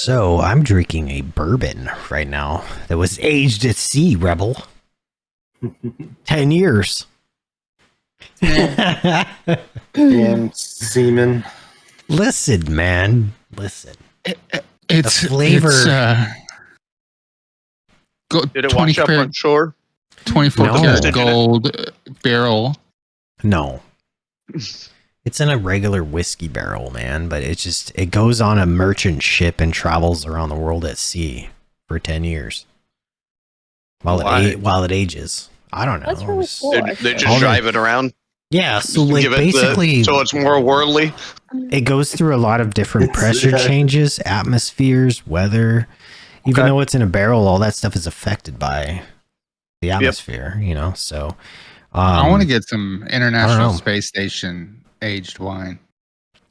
So I'm drinking a bourbon right now that was aged at sea, Rebel. 10 years. Damn semen. Listen, man. Listen. It's the flavor. Did it wash up on shore? 24 No. karat gold barrel. No. It's in a regular whiskey barrel, man, but it goes on a merchant ship and travels around the world at sea for 10 years. While it ages. I don't know. That's really cool. They just drive it around? Yeah, so like basically so it's more worldly? It goes through a lot of different pressure changes, atmospheres, weather. Even though it's in a barrel, all that stuff is affected by the atmosphere, you know? So I want to get some International Space Station aged wine.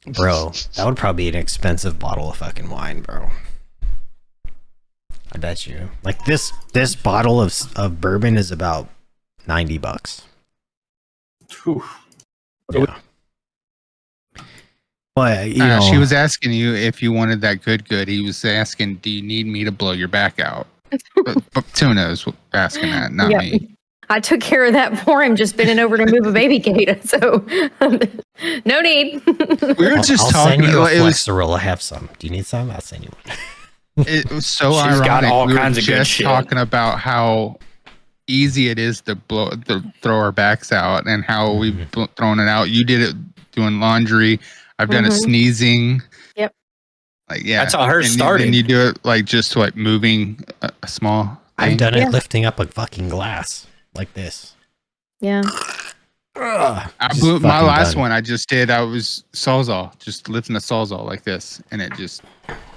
Bro, that would probably be an expensive bottle of fucking wine, bro. I bet you. Like this bottle of bourbon is about $90. Yeah. But you know, she was asking you if you wanted that good. He was asking, do you need me to blow your back out? but Tuna's asking that, not me. I took care of that for him, just bending over to move a baby gate. So no need. We were just I'll talking. Send you a Flexeril. I have some. Do you need some? I'll send you one. It was so ironic. Got all we kinds were of good just shit. talking about how easy it is to throw our backs out, and how we've thrown it out. You did it doing laundry. I've done it sneezing. Yep. Like that's how hers started. And you do it like just like moving a small thing. I've done it lifting up a fucking glass like this. Yeah. My last one I just did. I was Sawzall, just lifting a Sawzall like this, and it just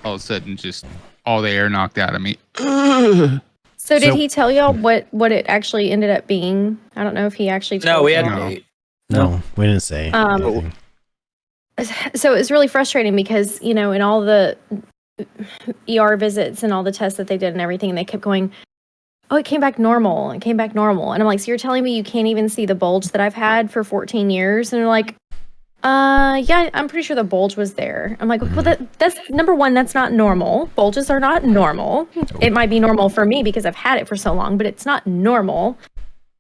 all of a sudden just all the air knocked out of me. So did he tell y'all what it actually ended up being? I don't know if he actually told we didn't say anything. So it was really frustrating because, you know, in all the ER visits and all the tests that they did and everything, they kept going, oh, it came back normal. It came back normal. And I'm like, so you're telling me you can't even see the bulge that I've had for 14 years? And they're like, yeah, I'm pretty sure the bulge was there. I'm like, well, that's number one, that's not normal. Bulges are not normal. It might be normal for me because I've had it for so long, but it's not normal.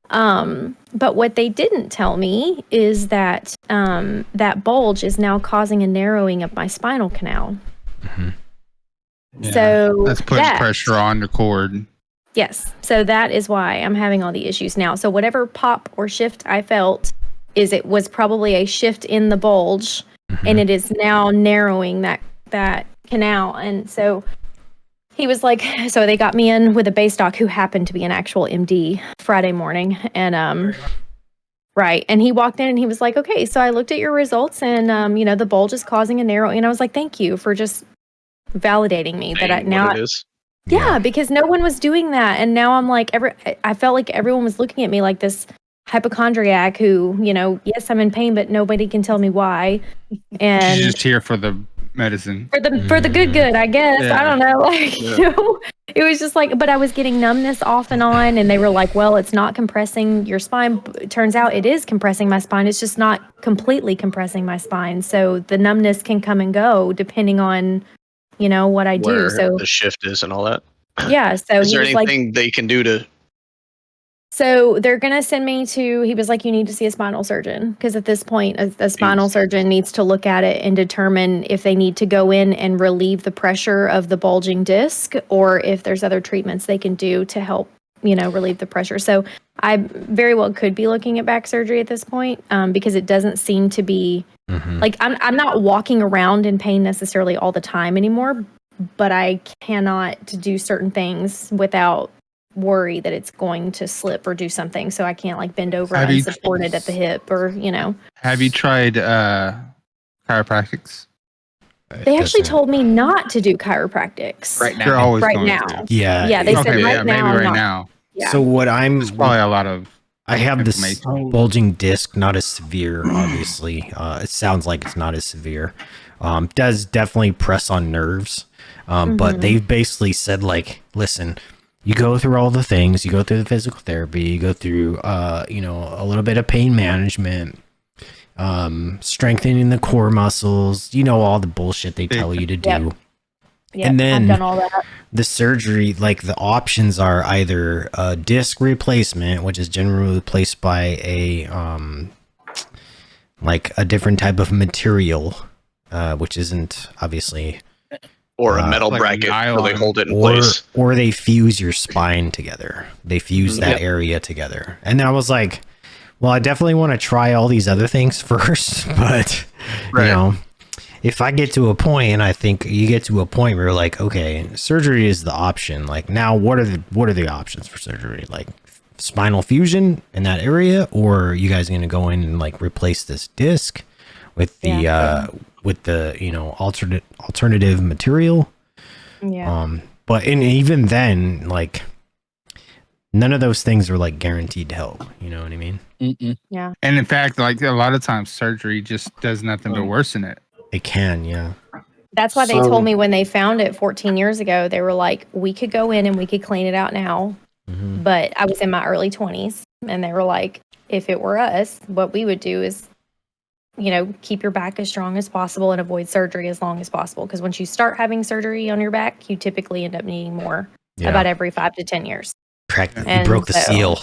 But what they didn't tell me is that that bulge is now causing a narrowing of my spinal canal. Yeah, so that's putting pressure on the cord. Yes. So that is why I'm having all the issues now. So whatever pop or shift I felt it was probably a shift in the bulge, and it is now narrowing that canal. And so he was like, so they got me in with a base doc who happened to be an actual MD Friday morning. And, right. And he walked in and he was like, okay, so I looked at your results and, you know, the bulge is causing a narrow. And I was like, thank you for just validating me that it is. Yeah, because no one was doing that. And now I'm like, I felt like everyone was looking at me like this hypochondriac who, you know, yes, I'm in pain, but nobody can tell me why. And she's just here for the medicine. For the good, I guess. Yeah. I don't know. Like, you know, it was just like, but I was getting numbness off and on, and they were like, well, it's not compressing your spine. It turns out it is compressing my spine. It's just not completely compressing my spine. So the numbness can come and go depending on, you know, what I do. So the shift is and all that. Yeah. So is there anything they can do to? So they're going to send me to, he was like, you need to see a spinal surgeon. Because at this point, a spinal surgeon needs to look at it and determine if they need to go in and relieve the pressure of the bulging disc, or if there's other treatments they can do to help, you know, relieve the pressure. So I very well could be looking at back surgery at this point, because it doesn't seem to be, like, I'm not walking around in pain necessarily all the time anymore, but I cannot do certain things without worry that it's going to slip or do something. So I can't like bend over and support it at the hip, or, you know. Have you tried chiropractics? They actually told me not to do chiropractics right now. You're always right going now. to. Yeah, they said right now. Maybe right now. Yeah. So what There's probably a lot of I have this bulging disc, not as severe, obviously. It sounds like it's not as severe. Does definitely press on nerves. But they've basically said, like, listen, you go through all the things, you go through the physical therapy, you go through, you know, a little bit of pain management, strengthening the core muscles, you know, all the bullshit they tell you to do. Yeah, And then- I've done all that. The surgery, like the options are either a disc replacement, which is generally replaced by a like a different type of material, which isn't obviously, Or a metal like bracket where they nylon. hold it in or place. or they fuse your spine together. They fuse that area together. And I was like, well, I definitely want to try all these other things first, but you Right. know, if I get to a point, and I think you get to a point where you're like, okay, surgery is the option. Like now, what are the options for surgery? Like spinal fusion in that area, or are you guys going to go in and like replace this disc with the alternative material? Yeah. But even then, like none of those things are like guaranteed to help. You know what I mean? Yeah. And in fact, like a lot of times, surgery just does nothing but worsen it. It can, yeah. That's why they So- told me when they found it 14 years ago, they were like, we could go in and we could clean it out now. Mhm. But I was in my early 20s and they were like, if it were us, what we would do is, keep your back as strong as possible and avoid surgery as long as possible. Because once you start having surgery on your back, you typically end up needing more Yeah. about every 5 to 10 years. Practically And broke the so- seal.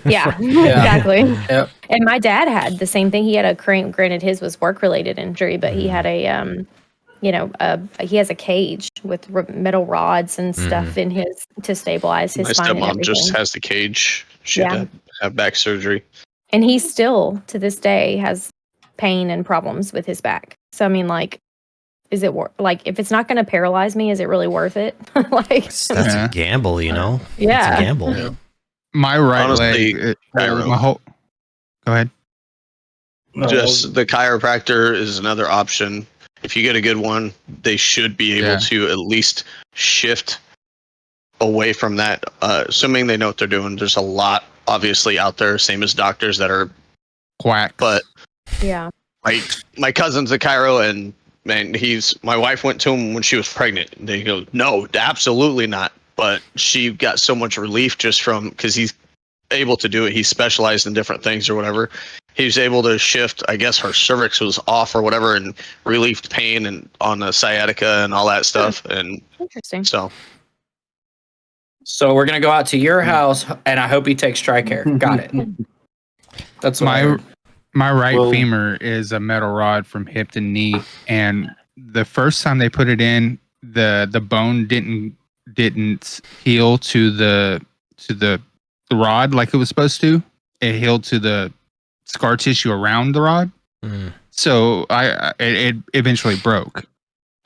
Yeah, exactly. Yep. And my dad had the same thing. He had a crane. Granted, his was work-related injury, but he had a, he has a cage with metal rods and stuff in his to stabilize his My spine and stepmom everything. just has the cage. She had to have back surgery. And he still, to this day, has pain and problems with his back. So I mean, like, is it like if it's not going to paralyze me, is it really worth it? Like, That's Yeah. a gamble, you know? It's a yeah, gamble. Yeah. My right Honestly, leg, Gyro. my whole. Go ahead. Just the chiropractor is another option. If you get a good one, they should be able Yeah. to at least shift away from that. Assuming they know what they're doing. There's a lot obviously out there, same as doctors that are. Quack. But yeah, my cousin's a chiro, and man, my wife went to him when she was pregnant. And they go, no, absolutely not. But she got so much relief just from because he's able to do it. He specialized in different things or whatever. He was able to shift. I guess her cervix was off or whatever, and relieved pain and on the sciatica and all that stuff. And interesting. so So we're gonna go out to your house, and I hope he takes TRICARE. Got it. That's what I my heard. my right Well- femur is a metal rod from hip to knee, and the first time they put it in, the bone didn't heal to the rod like it was supposed to. It healed to the scar tissue around the rod. Mm. So it eventually broke,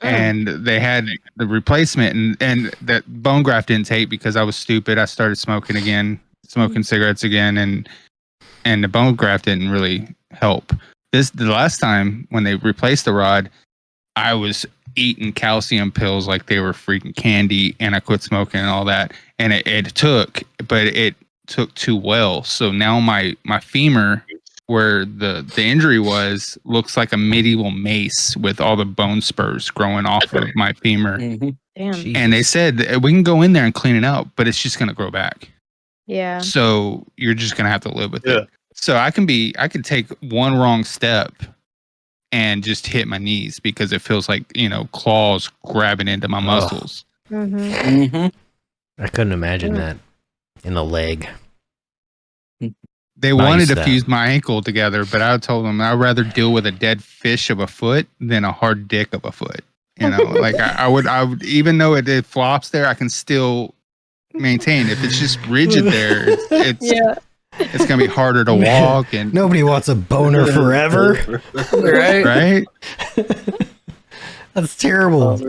and they had the replacement, and that bone graft didn't take because I was stupid. I started smoking cigarettes again, and the bone graft didn't really help. The last time when they replaced the rod, I was eating calcium pills like they were freaking candy, and I quit smoking and all that. And it took too well. So now my femur, where the injury was, looks like a medieval mace with all the bone spurs growing off of my femur. Mhm. Damn. Jeez. And they said that we can go in there and clean it out, but it's just going to grow back. Yeah. So you're just going to have to live with Yeah. it. So I can take one wrong step and just hit my knees because it feels like, claws grabbing into my muscles. Mm-hmm. Mhm. I couldn't imagine that in the leg. They Nice wanted to that. fuse my ankle together, but I told them I'd rather deal with a dead fish of a foot than a hard dick of a foot. Like I would, even though it flops there, I can still maintain. If it's just rigid there, it's gonna be harder to walk and Nobody wants a boner forever. Right? right. That's terrible.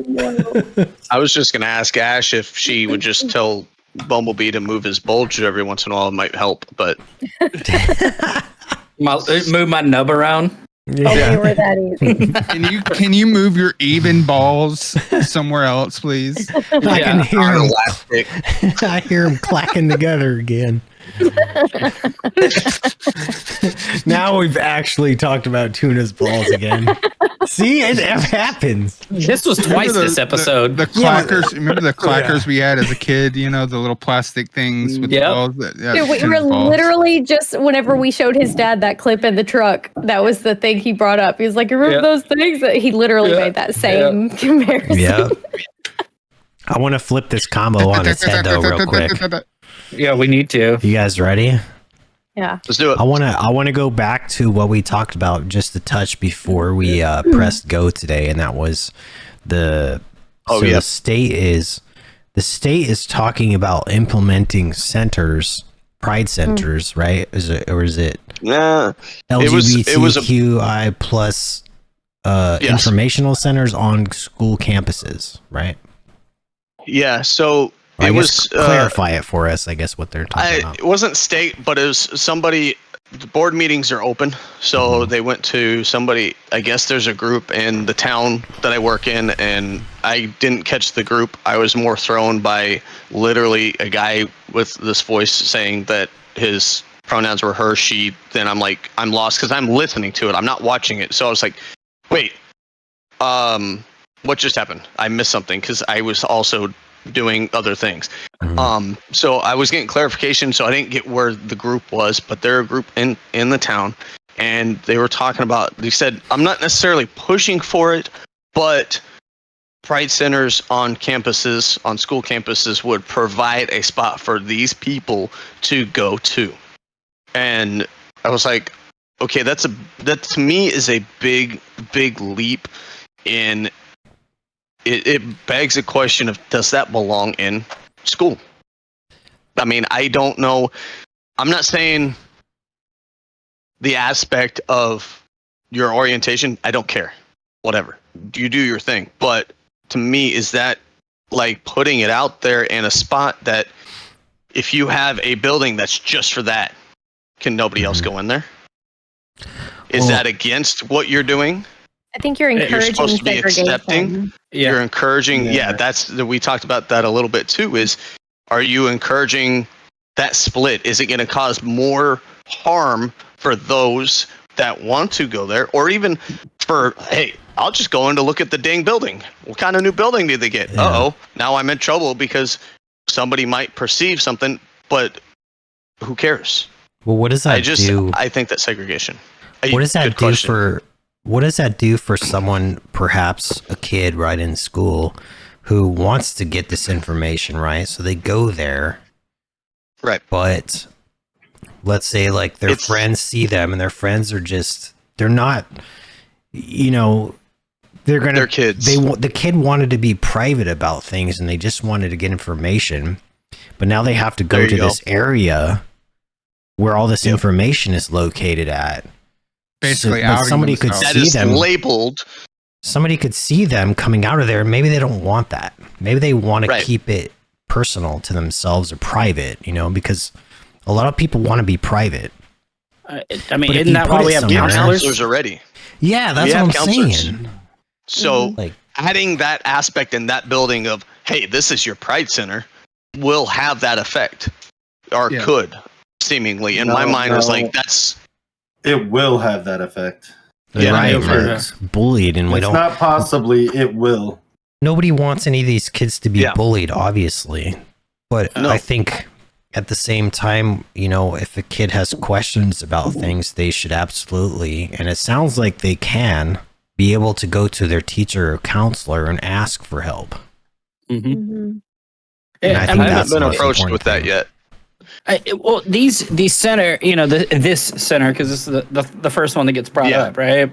I was just gonna ask Ash if she would just tell Bumblebee to move his bulge every once in a while. It might help, but Move my nub around. Oh, they were that easy. Can you move your even balls somewhere else, please? I can hear on him. elastic. I hear them clacking together again. Now we've actually talked about Tuna's balls again. See, it happens. This was twice Remember this episode. The clackers. Remember the clackers we had as a kid? The little plastic things with the Yep. balls. Yeah, Dude, we tennis were balls. literally just whenever we showed his dad that clip in the truck, that was the thing he brought up. He was like, "Remember Yeah. those things?" That he literally Yeah. made that same comparison. Yeah. I want to flip this combo on its head though, real quick. Yeah, we need to. You guys ready? Yeah. Let's do it. I want to go back to what we talked about just a touch before we pressed go today, and that was the the state is talking about implementing centers, pride centers, right? Is it Yeah. LGBTQI plus Yes. informational centers on school campuses, right? Yeah. So I it guess was clarify it for us. I guess what they're talking about. It wasn't state, but it was somebody. The board meetings are open, so they went to somebody. I guess there's a group in the town that I work in, and I didn't catch the group. I was more thrown by literally a guy with this voice saying that his pronouns were her, she. Then I'm like, I'm lost because I'm listening to it. I'm not watching it. So I was like, wait, what just happened? I missed something because I was also doing other things. So I was getting clarification, so I didn't get where the group was, but they're a group in the town, and they were talking about, they said, I'm not necessarily pushing for it, but pride centers on campuses, on school campuses, would provide a spot for these people to go to. And I was like, okay, that to me is a big leap in it begs a question of, does that belong in school? I mean, I don't know. I'm not saying the aspect of your orientation, I don't care. Whatever. You do your thing. But to me, is that like putting it out there in a spot that if you have a building that's just for that, can nobody else go in there? Is that against what you're doing? I think you're encouraging You're supposed to be segregation. accepting. Yeah. You're encouraging. We talked about that a little bit too. Is, are you encouraging that split? Is it going to cause more harm for those that want to go there, or even for, hey, I'll just go in to look at the dang building. What kind of new building did they get? Yeah. Now I'm in trouble because somebody might perceive something, but who cares? Well, what does that do? I think that segregation. What does that Good do question. what does that do for someone, perhaps a kid right in school, who wants to get this information, right? So they go there, Right. but let's say like their friends see them, and their friends are just, they're not, they're kids. The kid wanted to be private about things, and they just wanted to get information, but now they have to go to this area where all this information is located at. Basically, but somebody could themselves. That see is them labeled. Somebody could see them coming out of there. Maybe they don't want that. Maybe they want to Right. keep it personal to themselves or private, because a lot of people want to be private. I mean, But if isn't you that put why it we have somewhere- Counselors counselors? already. Yeah, that's We what have I'm counselors. saying. So Like, adding that aspect in that building of, hey, this is your pride center, will have that effect, or Yeah. could, seemingly. In my mind, was like, that's It will have that effect. Yeah, right, yeah, we're yeah. bullied, and we It's don't. not possibly, it will. Nobody wants any of these kids to be Yeah. bullied, obviously. But No. I think at the same time, if a kid has questions about things, they should absolutely, and it sounds like they can, be able to go to their teacher or counselor and ask for help. Mm-hmm. Mhm. And I I think haven't that's been the most approached important with that thing. yet. Well, these center, this center, because this is the first one that gets brought Yeah. up, right?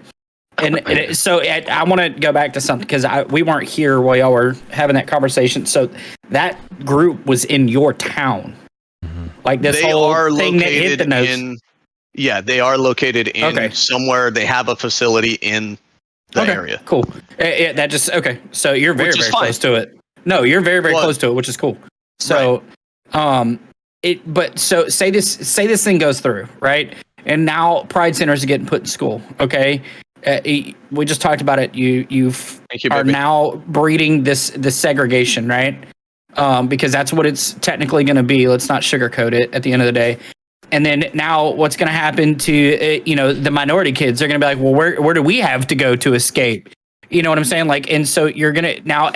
So I want to go back to something because we weren't here while y'all were having that conversation. So that group was in your town, like this They whole are thing that hit the located notes. in. Yeah, they are located in Okay. somewhere. They have a facility in the Okay, area. cool. Yeah, that just okay. So you're very Which is very fine. close to it. No, you're very very Well, close to it, which is cool. So, But say this thing goes through, right? And now pride centers are getting put in school. Okay, we just talked about it. You Thank you, are baby. now breeding this segregation, right? Because that's what it's technically going to be. Let's not sugarcoat it. At the end of the day. And then now, what's going to happen to the minority kids? They're going to be like, well, where do we have to go to escape? You know what I'm saying? Like, and so you're going to now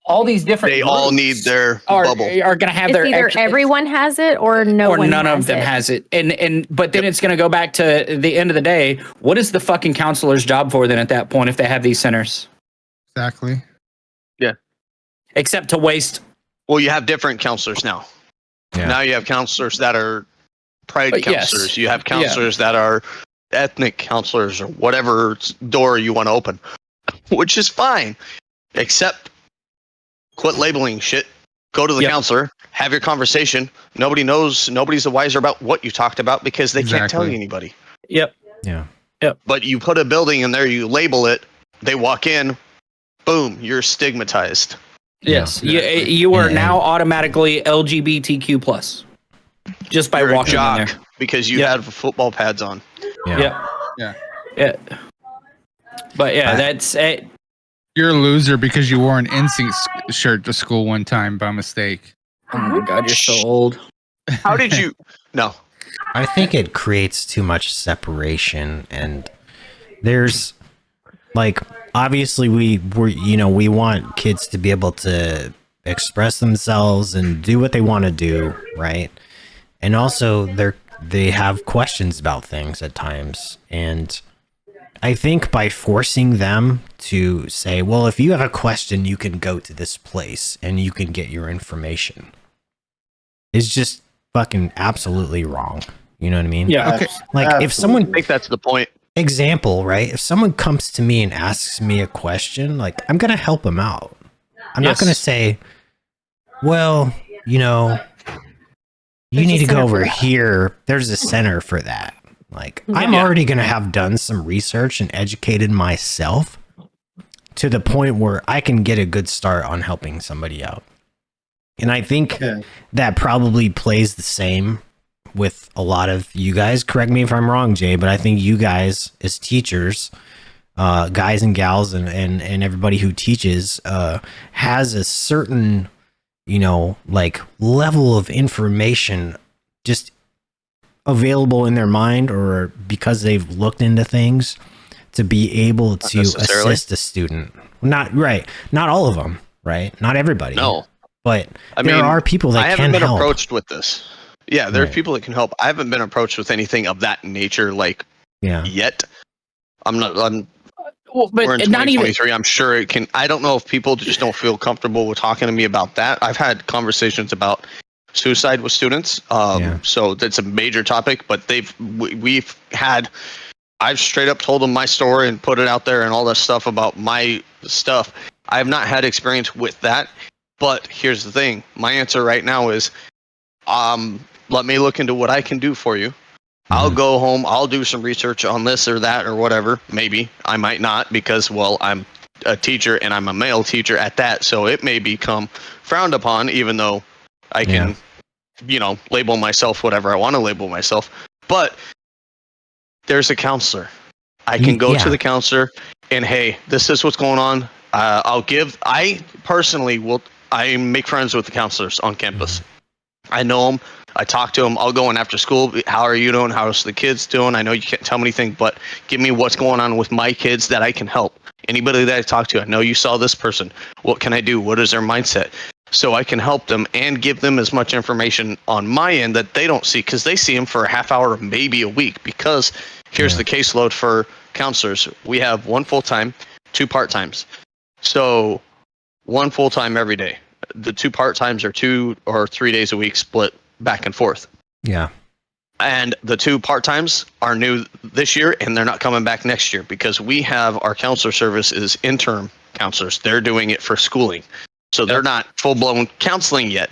all these different. They all groups need their are bubble. going to have It's their either extra, everyone has it or no or one none has of them it. has it. And but then it's going to go back to the end of the day. What is the fucking counselor's job for then at that point if they have these centers? Exactly. except to waste. Well, you have different counselors now. Yeah. Now you have counselors that are pride Yes. counselors. You have counselors that are ethnic counselors or whatever door you want to open, which is fine. Except quit labeling shit. Go to the counselor, have your conversation. Nobody knows, nobody's the wiser about what you talked about because they can't tell you anybody. Yep. Yeah. But you put a building in there, you label it, they walk in, boom, you're stigmatized. Yes. Exactly. You are now automatically LGBTQ plus just by You're a walking in jock there. because you had football pads on. Yeah. Yeah. But yeah, that's it. You're a loser because you wore an NSYNC shirt to school one time by mistake. Oh my god, you're so old. How did you? No. I think it creates too much separation, and there's like obviously we want kids to be able to express themselves and do what they want to do, right? And also they have questions about things at times, and I think by forcing them to say, well, if you have a question, you can go to this place and you can get your information, is just fucking absolutely wrong. You know what I mean? Yeah. Okay. Like if someone, I think that's the point. example, right? If someone comes to me and asks me a question, like I'm going to help them out. I'm not going to say, well, you There's need a to go center over for that. here. There's a center for that. Like I'm Yeah. already going to have done some research and educated myself to the point where I can get a good start on helping somebody out. And I think that probably plays the same with a lot of you guys. Correct me if I'm wrong, Jay, but I think you guys as teachers, guys and gals and everybody who teaches has a certain, like level of information just available in their mind, or because they've looked into things to be able to assist a student. Not all of them, right? Not everybody. No. But I there mean, are people that I haven't can been help. approached with this. Yeah, there are Right. people that can help. I haven't been approached with anything of that nature, like yet. I'm not. Well, but We're in not even 2023. I'm sure it can. I don't know if people just don't feel comfortable with talking to me about that. I've had conversations about suicide with students. So that's a major topic. But we've had. I've straight up told them my story and put it out there and all that stuff about my stuff. I have not had experience with that. But here's the thing. My answer right now is, let me look into what I can do for you. I'll go home. I'll do some research on this or that or whatever. Maybe I might not because, well, I'm a teacher and I'm a male teacher at that. So it may become frowned upon, even though I can, label myself whatever I want to label myself. But there's a counselor. I can go to the counselor and, hey, this is what's going on. I personally I make friends with the counselors on campus. I know them. I talk to them. I'll go in after school. How are you doing? How's the kids doing? I know you can't tell me anything, but give me what's going on with my kids that I can help. Anybody that I talk to, I know you saw this person. What can I do? What is their mindset? So I can help them and give them as much information on my end that they don't see, because they see them for a half hour, maybe a week. Because here's the caseload for counselors. We have one full-time, 2 part-times. So 1 full-time every day. The 2 part-times are 2 or 3 days a week split back and forth. Yeah. And the 2 part-times are new this year, and they're not coming back next year because we have our counselor service is interim counselors. They're doing it for schooling. So they're not full-blown counseling yet.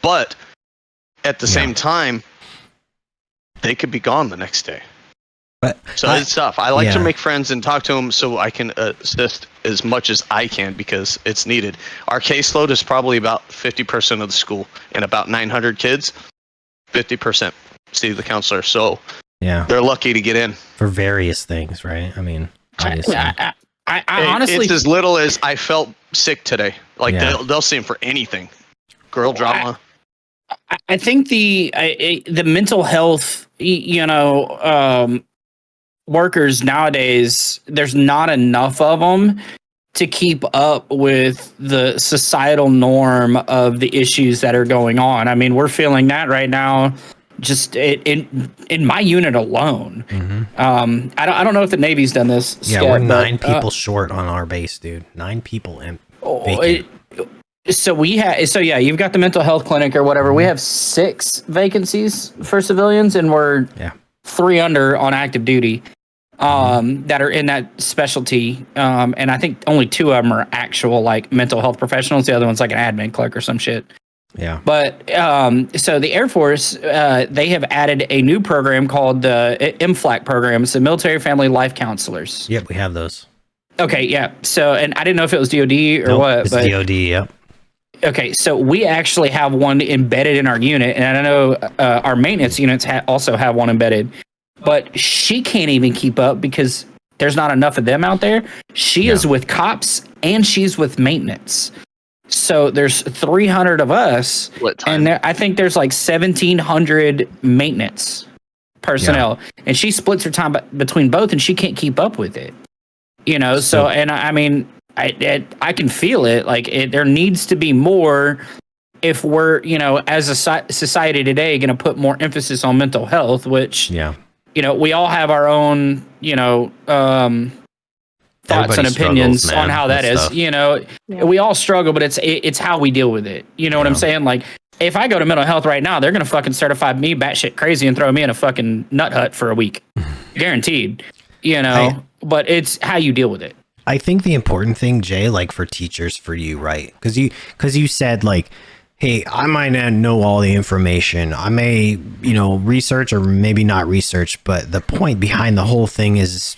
But at the same time, they could be gone the next day. But so it's tough. I like to make friends and talk to them so I can assist as much as I can because it's needed. Our caseload is probably about 50% of the school, and about 900 kids, 50% see the counselor. So they're lucky to get in. For various things, right? I mean, obviously. I honestly, it's as little as I felt sick today. Like they'll see him for anything. Girl drama. I think the mental health, workers nowadays, there's not enough of them to keep up with the societal norm of the issues that are going on. I mean, we're feeling that right now, just in my unit alone. I don't know if the Navy's done this. Yeah, we're 9 people short on our base, dude. 9 people. So you've got the mental health clinic or whatever. We have 6 vacancies for civilians, and we're 3 under on active duty that are in that specialty. And I think only 2 of them are actual like mental health professionals. The other one's like an admin clerk or some shit. Yeah. But so the Air Force, they have added a new program called the MFLAC program. It's the Military Family Life Counselors. Yep, we have those. Okay, yeah. So, and I didn't know if it was DOD or what. It's but DOD, yep. Okay, so we actually have one embedded in our unit, and I know our maintenance units also have one embedded, but she can't even keep up because there's not enough of them out there. She is with cops and she's with maintenance. So there's 300 of us, and I think there's like 1,700 maintenance personnel, and she splits her time between both, and she can't keep up with it. You know, so and I mean, I can feel it. Like there needs to be more if we're, you know, as a society today, going to put more emphasis on mental health, which, you know, we all have our own, you know, thoughts and opinions on how that is. You know, we all struggle, but it's how we deal with it. You know what I'm saying? Like, if I go to mental health right now, they're going to fucking certify me batshit crazy and throw me in a fucking nut hut for a week. Guaranteed. You know, but it's how you deal with it. I think the important thing, Jay, like for teachers, for you, right? Because you said like, hey, I might not know all the information. I may, you know, research or maybe not research, but the point behind the whole thing is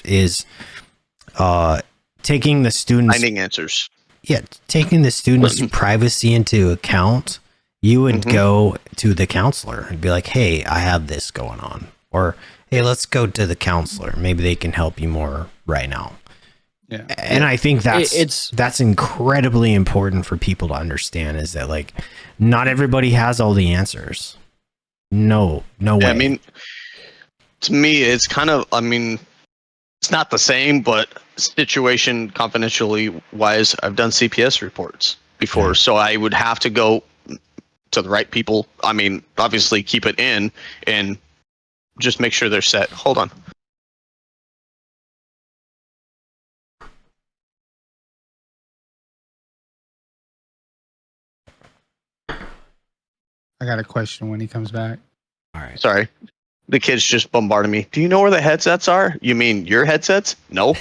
taking the students finding answers. Yeah, taking the students' privacy into account. You would go to the counselor and be like, hey, I have this going on, or hey, let's go to the counselor. Maybe they can help you more right now. Yeah. And I think that's incredibly important for people to understand, is that like not everybody has all the answers. No way. I mean, to me, it's kind of, I mean, it's not the same, but situation confidentially wise, I've done CPS reports before, so I would have to go to the right people. I mean, obviously keep it in and just make sure they're set. Hold on. I got a question when he comes back. All right. Sorry. The kids just bombarded me. Do you know where the headsets are? You mean your headsets? No.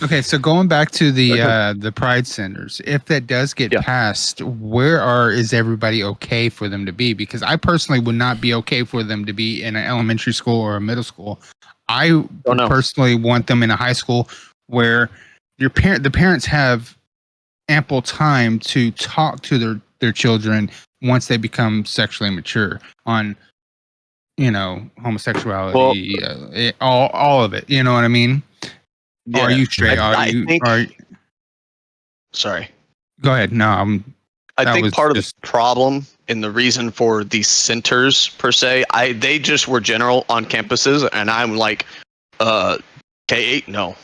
Okay, so going back to the Pride Centers, if that does get passed, where is everybody okay for them to be? Because I personally would not be okay for them to be in an elementary school or a middle school. I personally want them in a high school where the parents have ample time to talk to their children once they become sexually mature on, you know, homosexuality, all of it. You know what I mean? Yeah. Are you straight? Sorry. Go ahead. No, I think part of the problem and the reason for these centers per se, they just were general on campuses, and I'm like, K-8, no,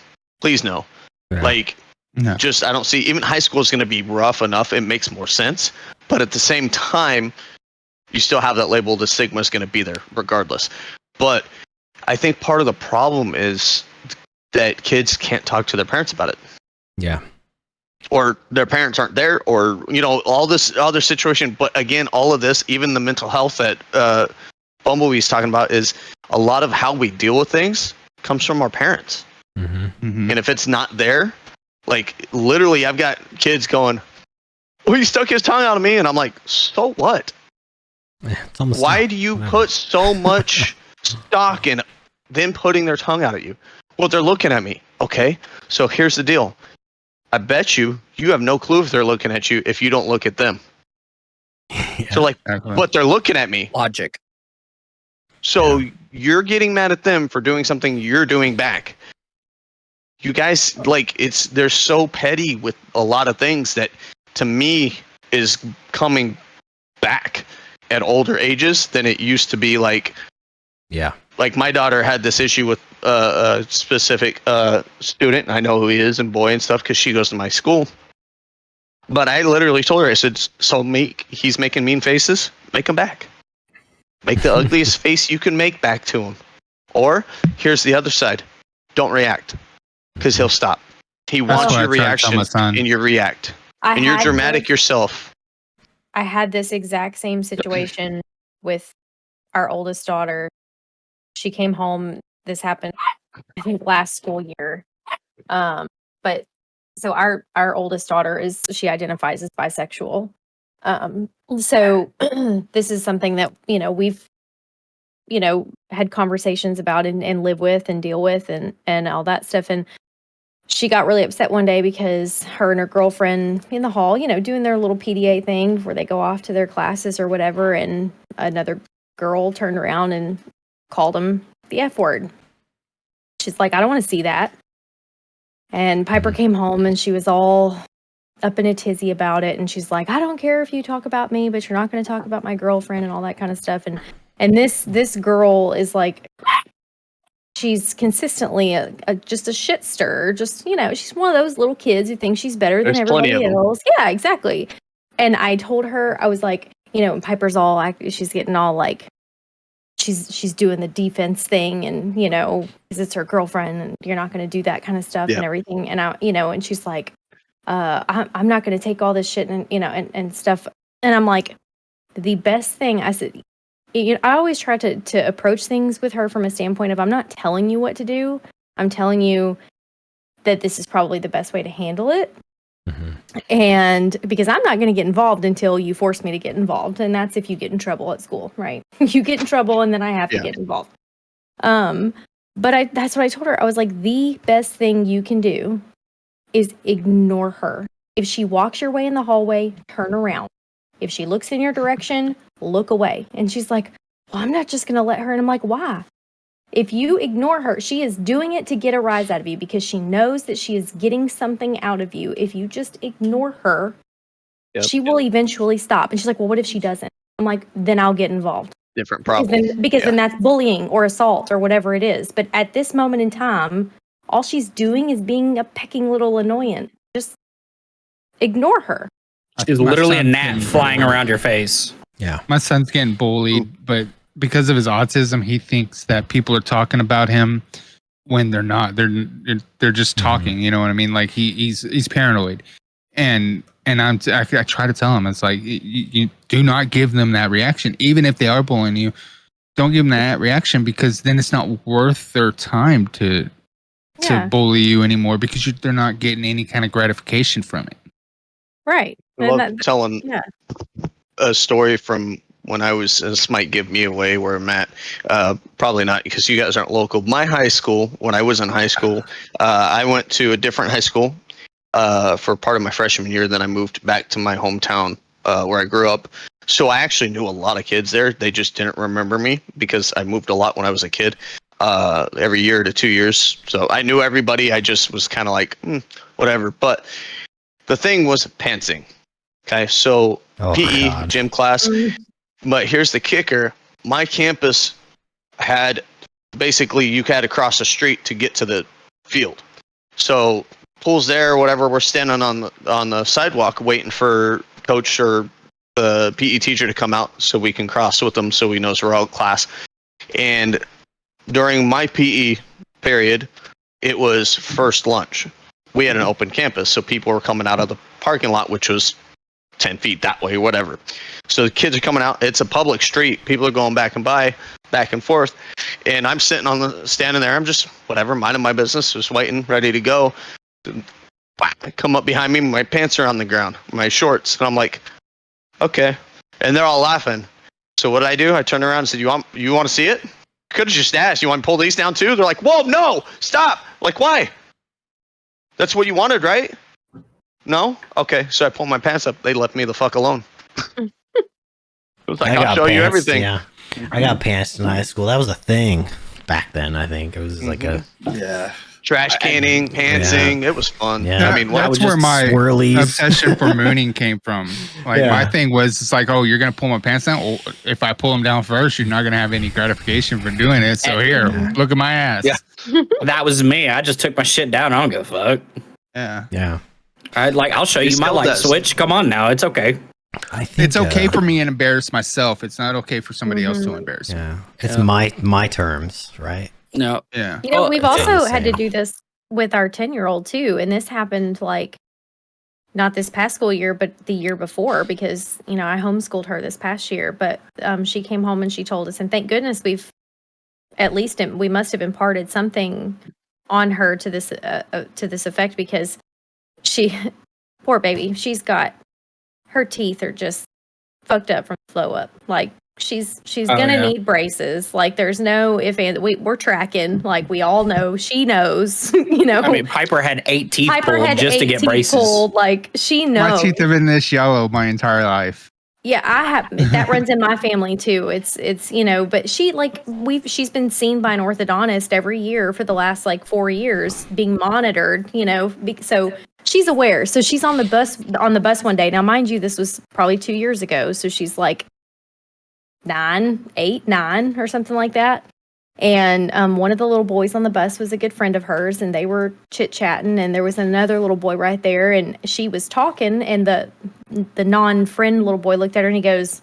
please no. Yeah. Like, no. Just I don't see, even high school is going to be rough enough. It makes more sense, but at the same time, you still have that label. The stigma is going to be there regardless. But I think part of the problem is that kids can't talk to their parents about it. Yeah. Or their parents aren't there, or, you know, all this other situation. But again, all of this, even the mental health that Bumblebee's talking about, is a lot of how we deal with things comes from our parents. Mm-hmm. Mm-hmm. And if it's not there, like literally I've got kids going, well, he stuck his tongue out of me. And I'm like, so what? Why do you put so much stock in them putting their tongue out at you? Well, they're looking at me. Okay, so here's the deal. I bet you have no clue if they're looking at you if you don't look at them. Yeah, so like, but they're looking at me. Logic. So you're getting mad at them for doing something you're doing back. You guys, like, they're so petty with a lot of things that to me is coming back at older ages than it used to be. Like, like my daughter had this issue with a specific student. I know who he is and boy and stuff because she goes to my school. But I literally told her, I said, so he's making mean faces, make them back. Make the ugliest face you can make back to him. Or here's the other side. Don't react because he'll stop. He wants your reaction and you react. And you're had dramatic this- yourself. I had this exact same situation with our oldest daughter. She came home. This happened, I think, last school year. But so our oldest daughter she identifies as bisexual. So this is something that, we've, had conversations about and live with and deal with and all that stuff. And she got really upset one day because her and her girlfriend in the hall, doing their little PDA thing before they go off to their classes or whatever. And another girl turned around and called them the F word. She's like, I don't want to see that. And Piper came home and she was all up in a tizzy about it. And she's like, I don't care if you talk about me, but you're not going to talk about my girlfriend and all that kind of stuff. And this girl is like, she's consistently just a shit stirrer. Just, she's one of those little kids who thinks she's better than There's plenty everybody of them. else. Yeah, exactly. And I told her, I was like, Piper's all, she's getting all like, she's doing the defense thing and, because it's her girlfriend and you're not going to do that kind of stuff and everything. And and she's like, I'm not going to take all this shit and, and stuff. And I'm like, the best thing, I said, I always try to approach things with her from a standpoint of, I'm not telling you what to do. I'm telling you that this is probably the best way to handle it. Mm-hmm. And because I'm not going to get involved until you force me to get involved. And that's if you get in trouble at school, right? You get in trouble and then I have to get involved. But that's what I told her. I was like, the best thing you can do is ignore her. If she walks your way in the hallway, turn around. If she looks in your direction, look away. And she's like, well, I'm not just going to let her. And I'm like, why? If you ignore her, she is doing it to get a rise out of you because she knows that she is getting something out of you. If you just ignore her, she will eventually stop. And she's like, well, what if she doesn't? I'm like, then I'll get involved. Different problem. Because then that's bullying or assault or whatever it is. But at this moment in time, all she's doing is being a pecking little annoyance. Just ignore her. She's literally a gnat flying around your face. Yeah. My son's getting bullied, but because of his autism, he thinks that people are talking about him when they're not. They're just talking. You know what I mean? Like he's paranoid, and I try to tell him, it's like you do not give them that reaction, even if they are bullying you. Don't give them that reaction because then it's not worth their time to bully you anymore because they're not getting any kind of gratification from it. Right. I love telling a story from when I was, this might give me away where I'm at. Probably not because you guys aren't local. My high school, when I was in high school, I went to a different high school for part of my freshman year. Then I moved back to my hometown where I grew up. So I actually knew a lot of kids there. They just didn't remember me because I moved a lot when I was a kid, every year to 2 years. So I knew everybody. I just was kind of like, whatever. But the thing was pantsing. Okay, so PE gym class. But here's the kicker. My campus had basically you had to cross the street to get to the field. So pool's there, whatever. We're standing on the sidewalk waiting for coach or the PE teacher to come out so we can cross with them so he knows we're out class. And during my PE period, it was first lunch. We had an open campus, so people were coming out of the parking lot, which was 10 feet that way, whatever. So the kids are coming out. It's a public street. People are going back and forth. And I'm standing there. I'm just, whatever, minding my business, just waiting, ready to go. Come up behind me. My pants are on the ground, my shorts. And I'm like, okay. And they're all laughing. So what did I do? I turned around and said, you want to see it? Could have just asked, you want to pull these down too? They're like, whoa, no, stop. Like, why? That's what you wanted, right? No? Okay. So I pulled my pants up. They left me the fuck alone. It was like, I'll show you everything. Yeah. I got pants in high school. That was a thing back then, I think. It was like a trash canning, pantsing. It was fun. Yeah. I mean, that's where my obsession for mooning came from. Like my thing was, it's like, oh, you're gonna pull my pants down. Well, if I pull them down first, you're not gonna have any gratification for doing it. So here, look at my ass. Yeah, that was me. I just took my shit down. I don't give a fuck. Yeah. I'll show you my light switch. Come on now, it's okay. I think it's okay for me to embarrass myself. It's not okay for somebody else to embarrass me. Yeah, it's my terms, right? No. Yeah. We've also had to do this with our 10-year-old too, and this happened like not this past school year, but the year before, because, you know, I homeschooled her this past year. But she came home and she told us, and thank goodness we must have imparted something on her to this effect, because poor baby, her teeth are just fucked up from flow up. Like she's gonna need braces. Like there's no if and we're tracking. Like we all know, she knows. You know, I mean, Piper had 8 teeth pulled just to get teeth braces. pulled. Like she knows. My teeth have been this yellow my entire life. Yeah, I have that runs in my family too. It's you know, but she's been seen by an orthodontist every year for the last like 4 years, being monitored. You know, so she's aware. So she's on the bus one day. Now, mind you, this was probably 2 years ago. So she's like 9 or something like that. And one of the little boys on the bus was a good friend of hers, and they were chit-chatting, and there was another little boy right there, and she was talking, and the non-friend little boy looked at her and he goes,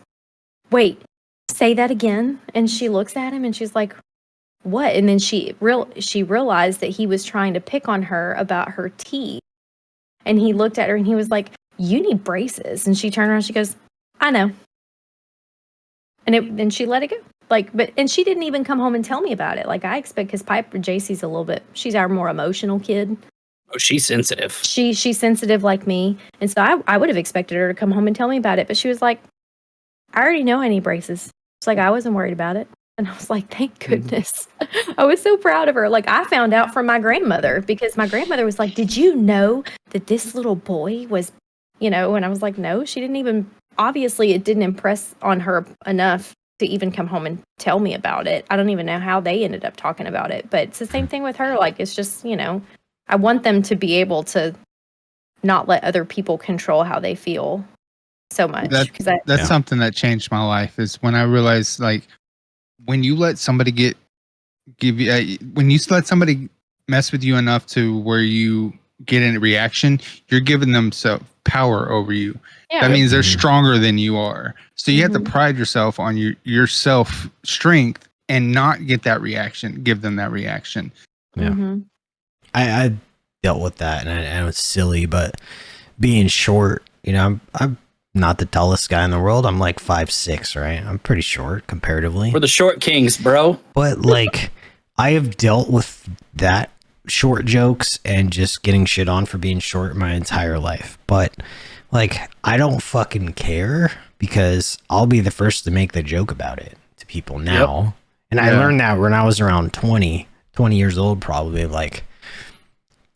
"Wait, say that again." And she looks at him and she's like, "What?" And then she realized that he was trying to pick on her about her teeth. And he looked at her and he was like, "You need braces." And she turned around and she goes, "I know." And she let it go. And she didn't even come home and tell me about it. Like I expect, because she's our more emotional kid. Oh, she's sensitive. She's sensitive like me. And so I would have expected her to come home and tell me about it. But she was like, "I already know I need braces." It's like, I wasn't worried about it. And I was like, thank goodness. I was so proud of her. Like I found out from my grandmother, because my grandmother was like, "Did you know that this little boy was," you know, and I was like, no, she didn't even, obviously it didn't impress on her enough to even come home and tell me about it. I don't even know how they ended up talking about it, but it's the same thing with her. Like, it's just, you know, I want them to be able to not let other people control how they feel so much. That's something that changed my life, is when I realized, like, when you let somebody when you let somebody mess with you enough to where you get a reaction, you're giving them power over you. Yeah. That means they're stronger than you are. So you have to pride yourself on your self strength and not get that reaction. Give them that reaction. Yeah. I dealt with that, and it was silly, but being short, you know, I'm not the tallest guy in the world. I'm like 5'6", right? I'm pretty short comparatively. We're the short kings, bro. But like, I have dealt with that short jokes and just getting shit on for being short my entire life. But like, I don't fucking care, because I'll be the first to make the joke about it to people now. Yep. And I learned that when I was around 20 years old, probably. Like,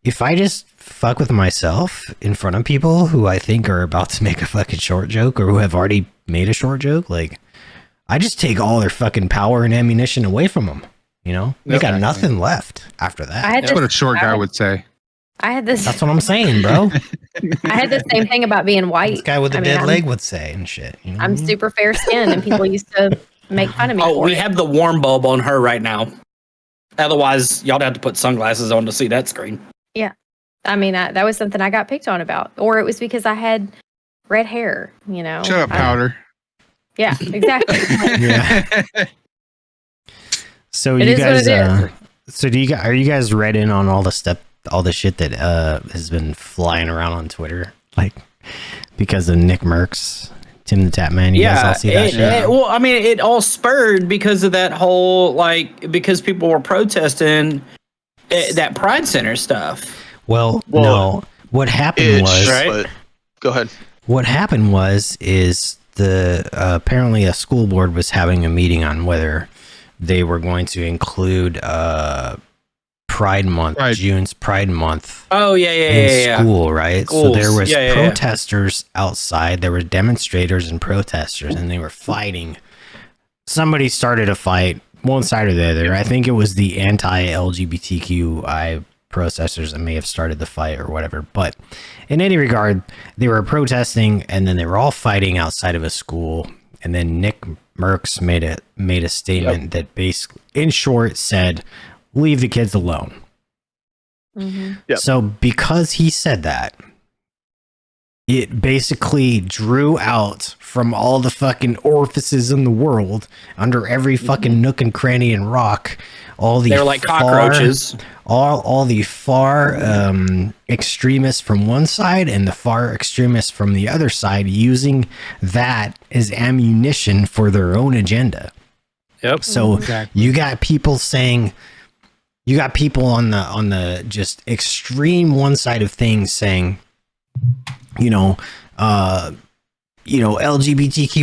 if I just fuck with myself in front of people who I think are about to make a fucking short joke, or who have already made a short joke, like, I just take all their fucking power and ammunition away from them. You know, they got nothing left after that. That's what a short guy would say. I had this. That's what I'm saying, bro. I had the same thing about being white. This guy with a dead leg would say and shit. You know? I'm super fair skinned, and people used to make fun of me. Oh, we have the warm bulb on her right now. Otherwise, y'all have to put sunglasses on to see that screen. Yeah. I mean, that was something I got picked on about. Or it was because I had red hair, you know. Shut up, Powder. Yeah, exactly. Yeah. So you guys, are you guys read in on all the shit that has been flying around on Twitter, like because of Nick Merckx, Tim the Tap Man? You guys all see that shit? Well, I mean, it all spurred because of that whole, like, because people were protesting that Pride Center stuff. Well, no. What happened was, right? Go ahead. What happened is apparently a school board was having a meeting on whether they were going to include Pride Month, June's Pride Month. Oh in school, right? Schools. So there was protesters outside. There were demonstrators and protesters, and they were fighting. Somebody started a fight, one side or the other. I think it was the anti-LGBTQI protesters that may have started the fight or whatever. But in any regard, they were protesting, and then they were all fighting outside of a school. And then Nick Merckx made a statement that basically, in short, said, "Leave the kids alone." Mm-hmm. Yep. So because he said that, it basically drew out from all the fucking orifices in the world, under every fucking nook and cranny and rock, all the They were like cockroaches. all the far extremists from one side and the far extremists from the other side, using that as ammunition for their own agenda. Yep. So you got people saying, you got people on the just extreme one side of things saying, LGBTQ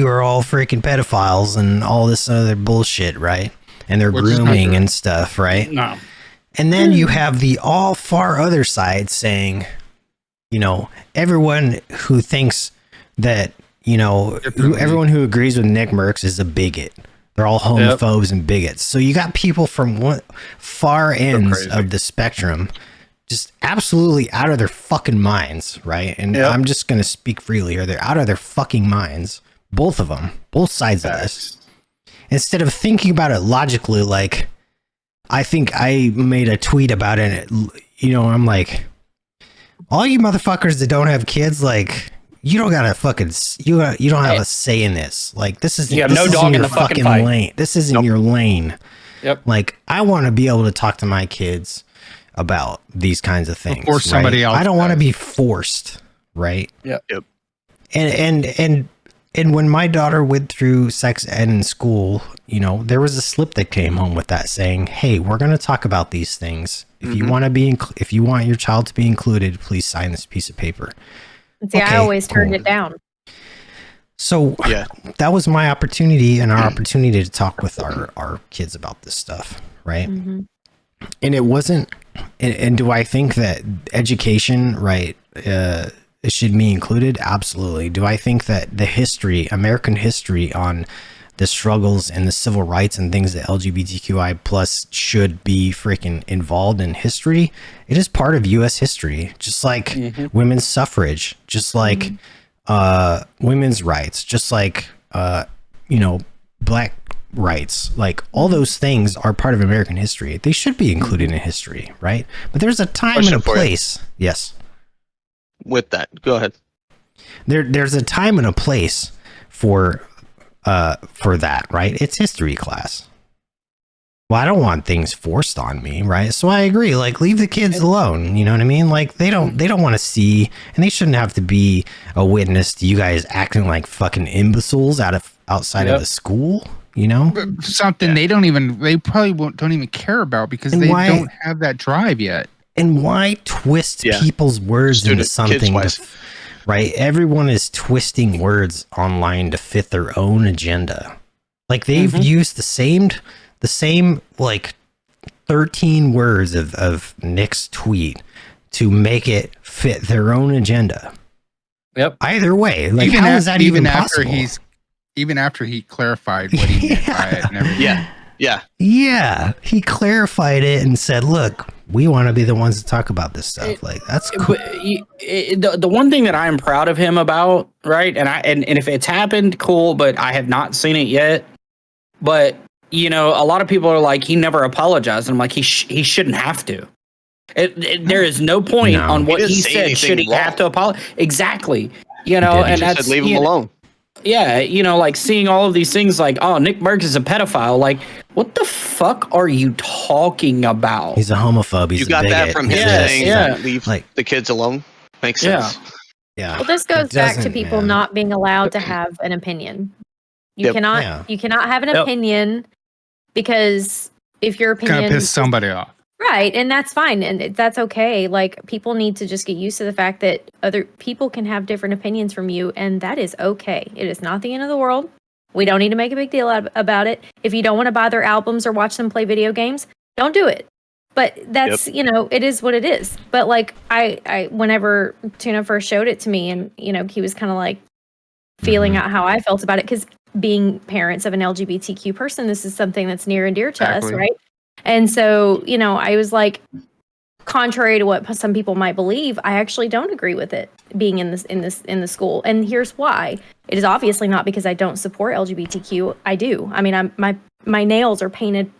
are all freaking pedophiles and all this other bullshit, right? And they're grooming and stuff, right? No. And then you have the all far other side saying, everyone who thinks that, everyone who agrees with Nick Merckx is a bigot. They're all homophobes and bigots. So you got people from one far ends of the spectrum just absolutely out of their fucking minds, right? And I'm just going to speak freely here. They're out of their fucking minds. Both of them. Both sides of this. Instead of thinking about it logically, like, I think I made a tweet about it. I'm like, all you motherfuckers that don't have kids, like, you don't got to fucking, you don't have a say in this. Like, this is, you have no dog in the fucking fight. Lane. This isn't your lane. Yep. Like, I want to be able to talk to my kids about these kinds of things. Or somebody else. I don't want to be forced, right? Yep. And when my daughter went through sex ed in school, there was a slip that came home with that saying, "Hey, we're going to talk about these things. If you want to be, if you want your child to be included, please sign this piece of paper." See, I always turned it down. So that was my opportunity and our opportunity to talk with our kids about this stuff, right? Mm-hmm. And it wasn't. And do I think that education, right, it should be included? Absolutely. Do I think that the history, American history on the struggles and the civil rights and things that LGBTQI plus should be freaking involved in history? It is part of U.S. history, just like women's suffrage, just like women's rights, just like black rights. Like, all those things are part of American history. They should be included in history, right? But there's a time and a place. Yes. With that, go ahead. There's a time and a place for that, right? It's history class. Well, I don't want things forced on me, right? So I agree. Like, leave the kids alone. You know what I mean? Like, they don't want to see, and they shouldn't have to be a witness to you guys acting like fucking imbeciles outside of the school. Something they probably don't even care about because they don't have that drive yet. And why twist people's words into something, right? Everyone is twisting words online to fit their own agenda. Like, they've used the same like 13 words of Nick's tweet to make it fit their own agenda. Yep. Either way, like, how is that even possible? Even after he clarified what he meant by it and everything. Yeah. He clarified it and said, look, we want to be the ones to talk about this stuff. Like, that's cool. The one thing that I am proud of him about, right? And if it's happened, cool, but I have not seen it yet. But, a lot of people are like, he never apologized. And I'm like, he shouldn't have to. There is no point on what he said. Should he have to apologize? Exactly. And that's, leave him alone. Yeah, like, seeing all of these things like, oh, Nick Merckx is a pedophile. Like, what the fuck are you talking about? He's a homophobe. He's you got that from him saying leave the kids alone? Makes sense. Yeah. Well, this goes back to people not being allowed to have an opinion. You cannot have an opinion, because if your opinion kind of piss somebody off. Right, and that's fine, and that's okay. Like, people need to just get used to the fact that other people can have different opinions from you, and that is okay. It is not the end of the world. We don't need to make a big deal about it. If you don't want to buy their albums or watch them play video games, don't do it. But that's, it is what it is. But, like, I whenever Tuna first showed it to me, and, he was kind of like feeling out how I felt about it, because being parents of an LGBTQ person, this is something that's near and dear to us, right? And so, I was like, contrary to what some people might believe, I actually don't agree with it being in the school. And here's why. It is obviously not because I don't support LGBTQ. I do. I mean, my nails are painted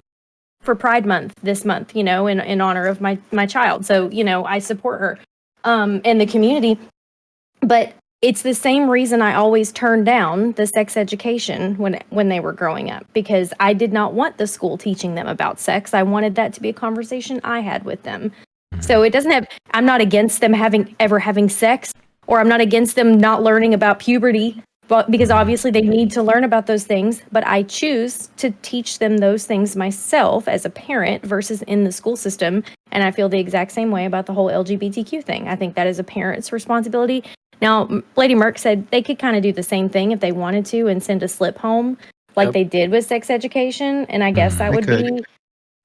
for Pride Month this month, in honor of my child. So, I support her in the community. But it's the same reason I always turned down the sex education when they were growing up, because I did not want the school teaching them about sex. I wanted that to be a conversation I had with them. So it doesn't have, I'm not against them having sex, or I'm not against them not learning about puberty, but because obviously they need to learn about those things, but I choose to teach them those things myself as a parent versus in the school system. And I feel the exact same way about the whole LGBTQ thing. I think that is a parent's responsibility. Now, Lady Merck said they could kind of do the same thing if they wanted to and send a slip home like they did with sex education. And I guess that would be,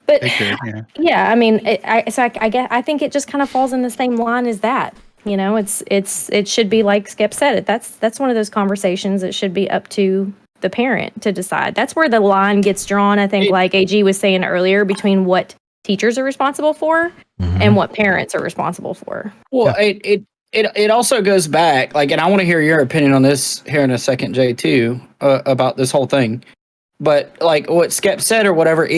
but They could, yeah. yeah, I mean, I think it just kind of falls in the same line as that. You know, it should be like Skep said it. That's one of those conversations that should be up to the parent to decide. That's where the line gets drawn, I think, like AG was saying earlier, between what teachers are responsible for and what parents are responsible for. Well, it also goes back, like, and I want to hear your opinion on this here in a second, Jay, too, about this whole thing. But like what Skep said or whatever,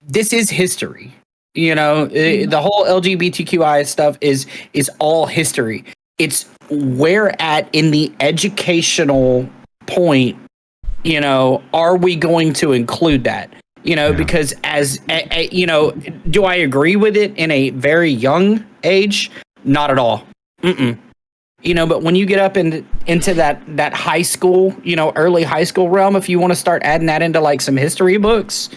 this is history. You know, the whole LGBTQI stuff is all history. It's where at in the educational point, you know, are we going to include that? You know, because as you know, do I agree with it in a very young age? Not at all. You know, but when you get up into that high school, you know, early high school realm, if you want to start adding that into like some history books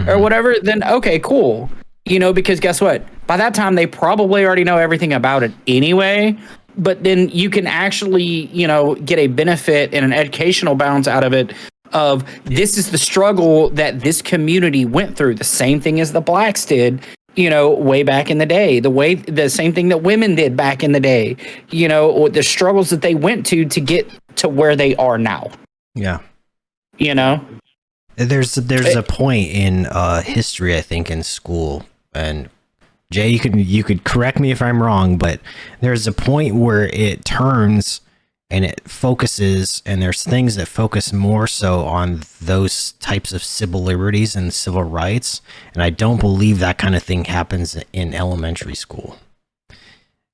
or whatever, then okay, cool. You know, because guess what? By that time, they probably already know everything about it anyway. But then you can actually, you know, get a benefit and an educational balance out of it. Of this is the struggle that this community went through. The same thing as the blacks did, you know, way back in the day. The same thing that women did back in the day. You know, the struggles that they went to get to where they are now. Yeah. You know, there's a point in history, I think, in school. And Jay, you could correct me if I'm wrong, but there's a point where it turns and it focuses, and there's things that focus more so on those types of civil liberties and civil rights. And I don't believe that kind of thing happens in elementary school.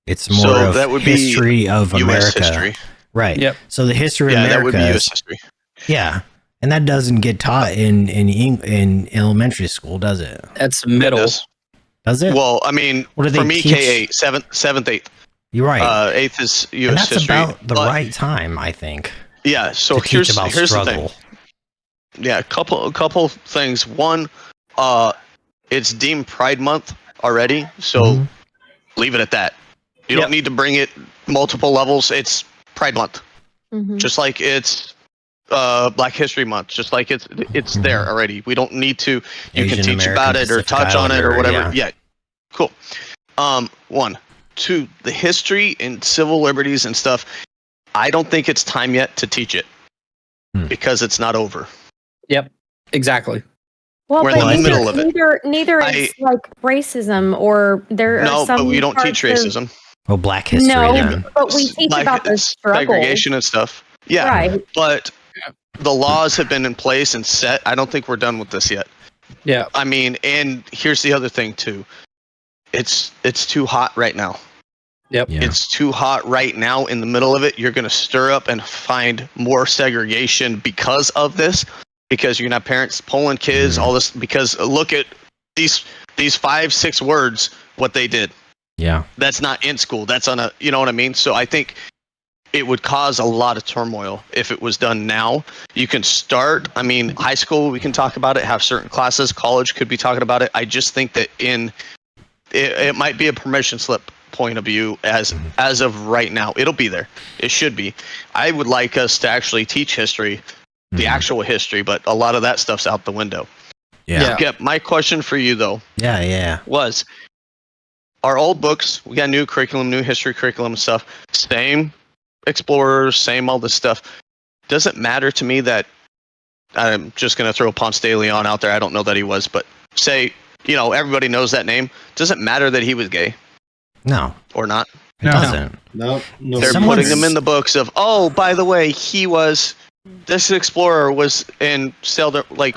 It's more of that would history of America. History. Right. Yep. So the history of America. That would be US history. Yeah. And that doesn't get taught in elementary school, does it? That's middle. Does it? Well, I mean, for me, K8, 7th, 8th. You're right. 8th is U.S. history. That's about the right time, I think. Yeah. So here's the thing. Yeah, a couple things. One, it's deemed Pride Month already, so leave it at that. You don't need to bring it multiple levels. It's Pride Month, just like it's Black History Month, just like it's there already. We don't need to. You Asian can teach American about it or Pacific touch on it or Islander, whatever. Yeah. Cool. 1, 2, the history and civil liberties and stuff. I don't think it's time yet to teach it because it's not over. Yep. Exactly. Well, we're in the middle of it. Neither is like racism, or there are some. No, but we don't teach racism. Oh, Black history. No, but we teach about the struggle, segregation and stuff. Yeah, right. But the laws have been in place and set. I don't think we're done with this yet. Yeah. I mean, and here's the other thing too. It's too hot right now. Yep. Yeah. It's too hot right now in the middle of it. You're going to stir up and find more segregation because of this. Because you're going to have parents pulling kids, all this. Because look at these 5-6 words, what they did. Yeah. That's not in school. That's on a, you know what I mean? So I think it would cause a lot of turmoil if it was done now. You can start, I mean, high school, we can talk about it, have certain classes. College could be talking about it. I just think that it might be a permission slip point of view as of right now. It'll be there. It should be. I would like us to actually teach history, the actual history, but a lot of that stuff's out the window. Yeah. Okay, my question for you though. Yeah. Was our old books, we got new curriculum, new history curriculum and stuff, same explorers, same all this stuff. Does it matter to me that I'm just going to throw Ponce de Leon out there? I don't know that he was, but say, you know, everybody knows that name. Does it matter that he was gay? No. Or not? It doesn't. No. They're putting them in the books of, oh, by the way, he was, this explorer was in sailed like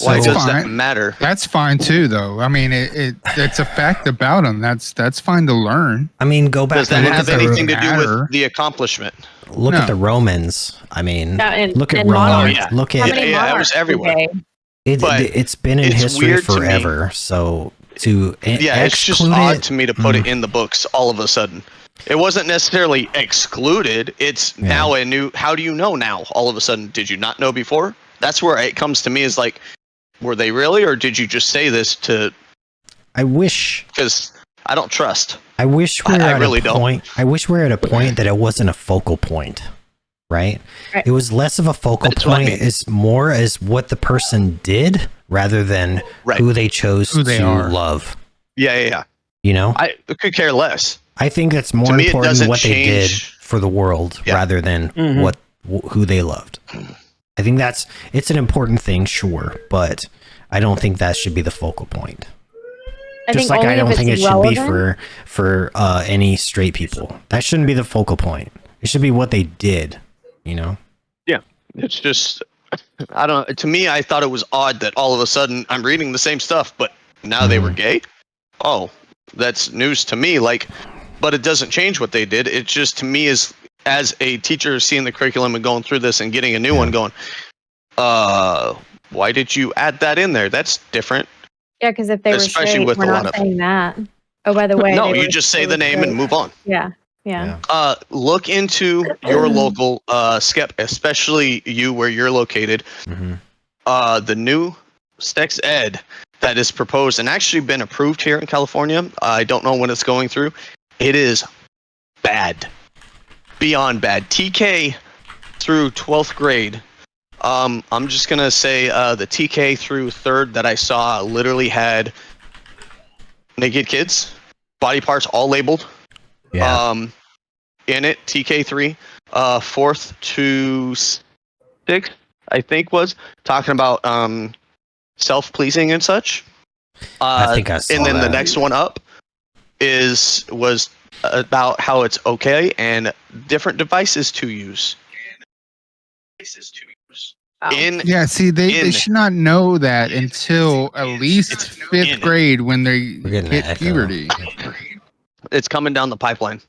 Why That's does that fine. matter? That's fine too, though. I mean, it's a fact about them. That's fine to learn. I mean, go back Does and that look at have anything the to do matter. with the accomplishment? look No. at the Romans. I mean, Yeah, and- look at and Rome. monarchs. yeah. Look How at many Yeah, it monarchs was everywhere. today? But it's been in it's history weird to me. forever. So to Yeah, it's just exclude odd it, to me to put it in the books all of a sudden. It wasn't necessarily excluded. It's now a new. How do you know now? All of a sudden, did you not know before? That's where it comes to me. Is like, were they really, or did you just say this to? I wish Because I don't trust. I wish we're I at really a don't. point. I wish we're at a point that it wasn't a focal point, right? Right. It was less of a focal That's what I point. mean. It's more as what the person did rather than Right. who they chose Who they to are. love. Yeah. You know, I could care less. I think that's more me, it important doesn't what they did change- for the world Yeah. rather than Mhm. who they loved. I think it's an important thing, sure, but I don't think that should be the focal point. I Just think like only I if don't it's think it should relevant. be for any straight people. That shouldn't be the focal point. It should be what they did. You know. It's just, I don't. To me, I thought it was odd that all of a sudden I'm reading the same stuff, but now they were gay. Oh, that's news to me. Like, but it doesn't change what they did. It just to me is as a teacher seeing the curriculum and going through this and getting a new one, going, why did you add that in there? That's different. Yeah, because if they were Especially straight, with we're a lot not of- saying that. Oh, by the way, No, they you were- just say they the were name and straight. move on. Yeah. Look into your local SCEP, especially you where you're located. Mm-hmm. The new Stex Ed that is proposed and actually been approved here in California. I don't know when it's going through. It is bad, beyond bad. TK through 12th grade. I'm just gonna say the TK through 3rd that I saw literally had naked kids, body parts all labeled. Yeah. In it, TK3, 4th to 6th, I think was talking about self-pleasing and such. I think I saw and then the that. next one up was about how it's okay and different devices to use. Oh. Yeah, see, they In- should not know that until at least It's 5th in. grade when they We're getting an hit echo. puberty. It's coming down the pipeline.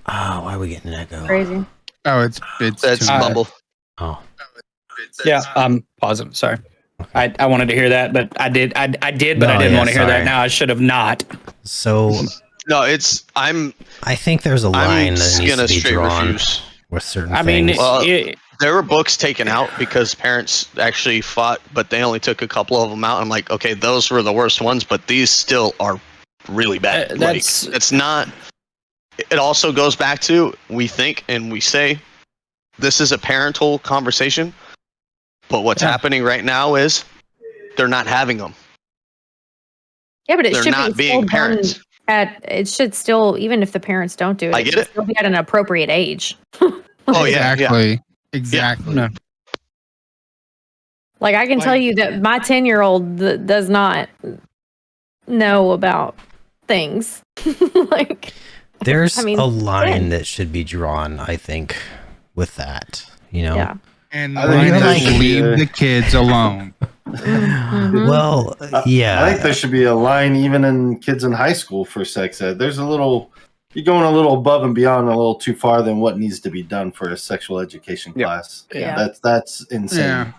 Oh, why are we getting an echo? Crazy. Oh, it's That's too much. Bumble. Oh, Yeah, pausing. Sorry, I wanted to hear that, but I did, but No, I didn't yeah, want to hear sorry. that. Now I should have not. so No, I'm I think there's a line that needs gonna to be straight drawn refuse. with certain I mean, things. Well, it- There were books taken out because parents actually fought, but they only took a couple of them out. I'm like, okay, those were the worst ones, but these still are really bad. that's- It's not. It also goes back to we think and we say this is a parental conversation, but what's Yeah. happening right now is they're not having them. Yeah, but it They're should not be being still parents. done it should still, even if the parents don't do it, I it get should it. still be at an appropriate age. Oh yeah, yeah. Exactly. no. Like I can tell you that my 10-year-old does not know about things. Like There's I mean, a line yeah. that should be drawn, I think, with that. You know. yeah. And I think mine there is should be leave a- the kids alone. Mhm. Well, yeah. I think there should be a line even in kids in high school for sex ed. There's you're going a little above and beyond, a little too far than what needs to be done for a sexual education Yeah. class. Yeah. That's insane. Yeah.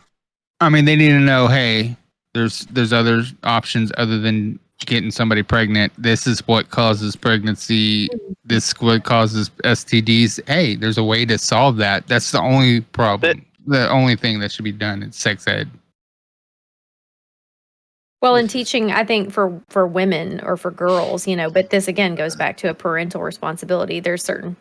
I mean, they need to know, hey, there's other options other than getting somebody pregnant. This is what causes pregnancy. This is what causes STDs. Hey, there's a way to solve that. That's the only problem. The only thing that should be done is sex ed. Well, in teaching, I think for women or for girls, but this again goes back to a parental responsibility. There's certain,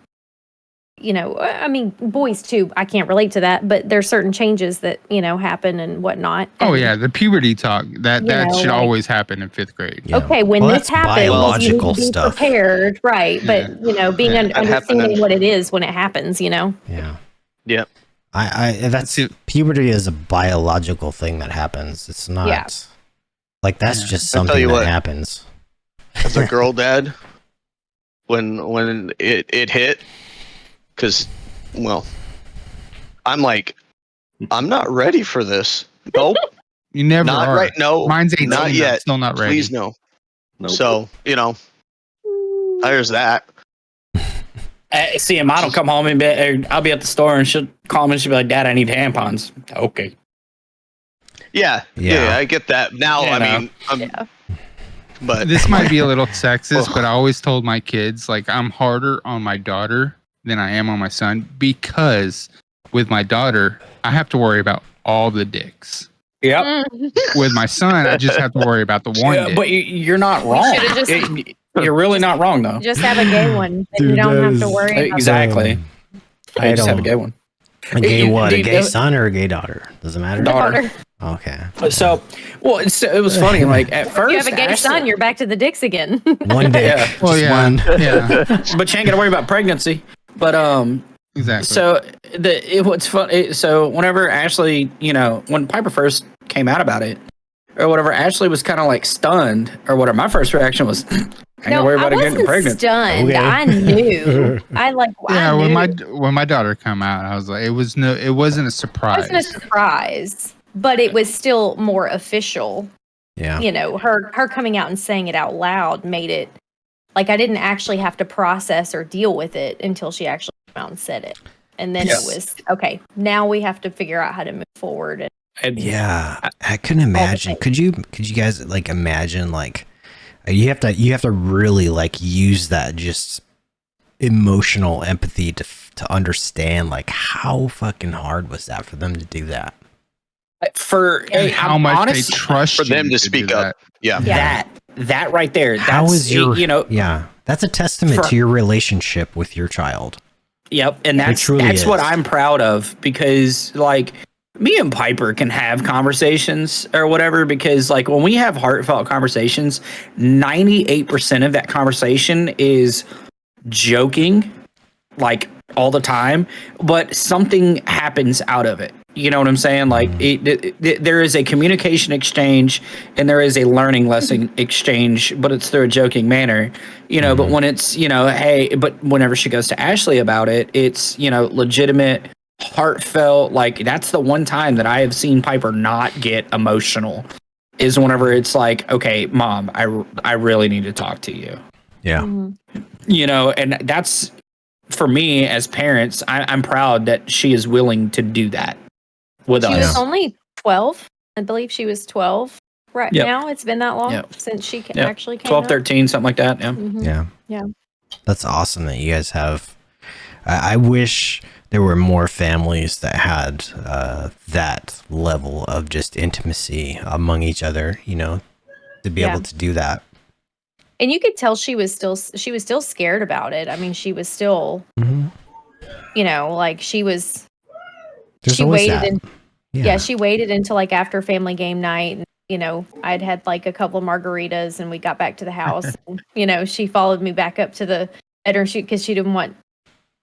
I mean, boys too. I can't relate to that, but there's certain changes that happen and whatnot. Oh And, yeah, the puberty talk that should like- always happen in 5th grade. Yeah. Okay, when Well, this that's happens, you need biological to be stuff. prepared, right? But being Yeah. That happened understanding in- what it is when it happens, Yeah. Yep. That's puberty is a biological thing that happens. It's not Yeah. like that's Yeah. just I'll tell something you that what. happens. As a girl dad, when it hit, because well, I'm like I'm not ready for this. Nope. You never Not are. right. No. Mine's 18. Not I'm yet. still not ready. Please no. Nope. So, there's that. See, and mine will come home and I'll be at the store and she'll call me and she'll be like, "Dad, I need tampons." Okay. Yeah. I get that. Now, Yeah, I mean, but This might be a little sexist, but I always told my kids, like, I'm harder on my daughter than I am on my son, because with my daughter, I have to worry about all the dicks. Yep. With my son, I just have to worry about the one dick. But you're not wrong. should've just- You're really not wrong, though. Just have a gay one. Then Dude, you don't that have is- to worry about Exactly. I You just have a don't. gay one. A gay what? A Dude, gay son or a gay daughter? Doesn't matter. Daughter. Okay. So, well, it was funny. Like at first, you have a gay Ashley- son, you're back to the dicks again. One day. Yeah. Well, Just yeah. one. Yeah, but you ain't gotta worry about pregnancy. But exactly. so what's fun? So whenever Ashley, when Piper first came out about it, or whatever, Ashley was kind of like stunned, or whatever. My first reaction was, "Ain't gotta worry about her getting pregnant." Stunned. Okay. I knew. I yeah, knew. when my daughter come out, I was like, it wasn't a It surprise. wasn't a surprise, but it was still more official. Yeah. Her coming out and saying it out loud made it like I didn't actually have to process or deal with it until she actually came out and said it. And then Yes. it was okay. Now we have to figure out how to move forward. And Yeah, I couldn't imagine. Could you guys like imagine like you have to really like use that just emotional empathy to understand like how fucking hard was that for them to do that? And how much they trust for you them to do speak that. up. Yeah. that right there. How That's is your yeah. That's a testament For- to your relationship with your child. Yep, and that's truly what is. I'm proud of, because like me and Piper can have conversations or whatever, because like when we have heartfelt conversations, 98% of that conversation is joking, like all the time, but something happens out of it. You know what I'm saying? Like there is a communication exchange and there is a learning lesson exchange, but it's through a joking manner, but when it's, hey, but whenever she goes to Ashley about it, it's, legitimate, heartfelt. Like that's the one time that I have seen Piper not get emotional, is whenever it's like, okay, Mom, I really need to talk to you. Yeah. And that's, for me as parents, I'm proud that she is willing to do that with She us. was only 12. I believe she was 12 right Yep. now. It's been that long Yep. since she Yep. actually came 12, out. 13, something like that. Yeah. Mhm. Yeah. Yeah. That's awesome that you guys have. I wish there were more families that had that level of just intimacy among each other, to be able to do that. And you could tell she was still scared about it. I mean, she was still, like she was. There's she always waited that. she waited until like after family game night, and I'd had like a couple of margaritas and we got back to the house. And, she followed me back up to the bedroom because she didn't want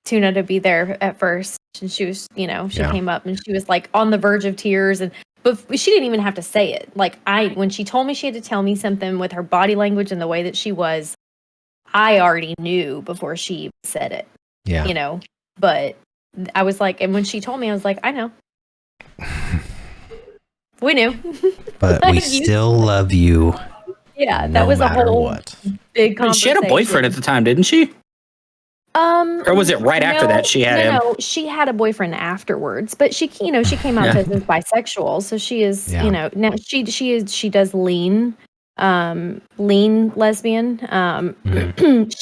Tuna to be there at first. And she was, she came up and she was like on the verge of tears, but she didn't even have to say it. Like when she told me she had to tell me something with her body language and the way that she was, I already knew before she said it. Yeah. But I was like, and when she told me, I was like, I know. We knew. But we still love you. Yeah, no that was a matter whole what. big conversation. She had a boyfriend at the time, didn't she? Or was it right after that she had him? No, she had a boyfriend afterwards, but she came out to us as bisexual, so she is, now she does lean lesbian.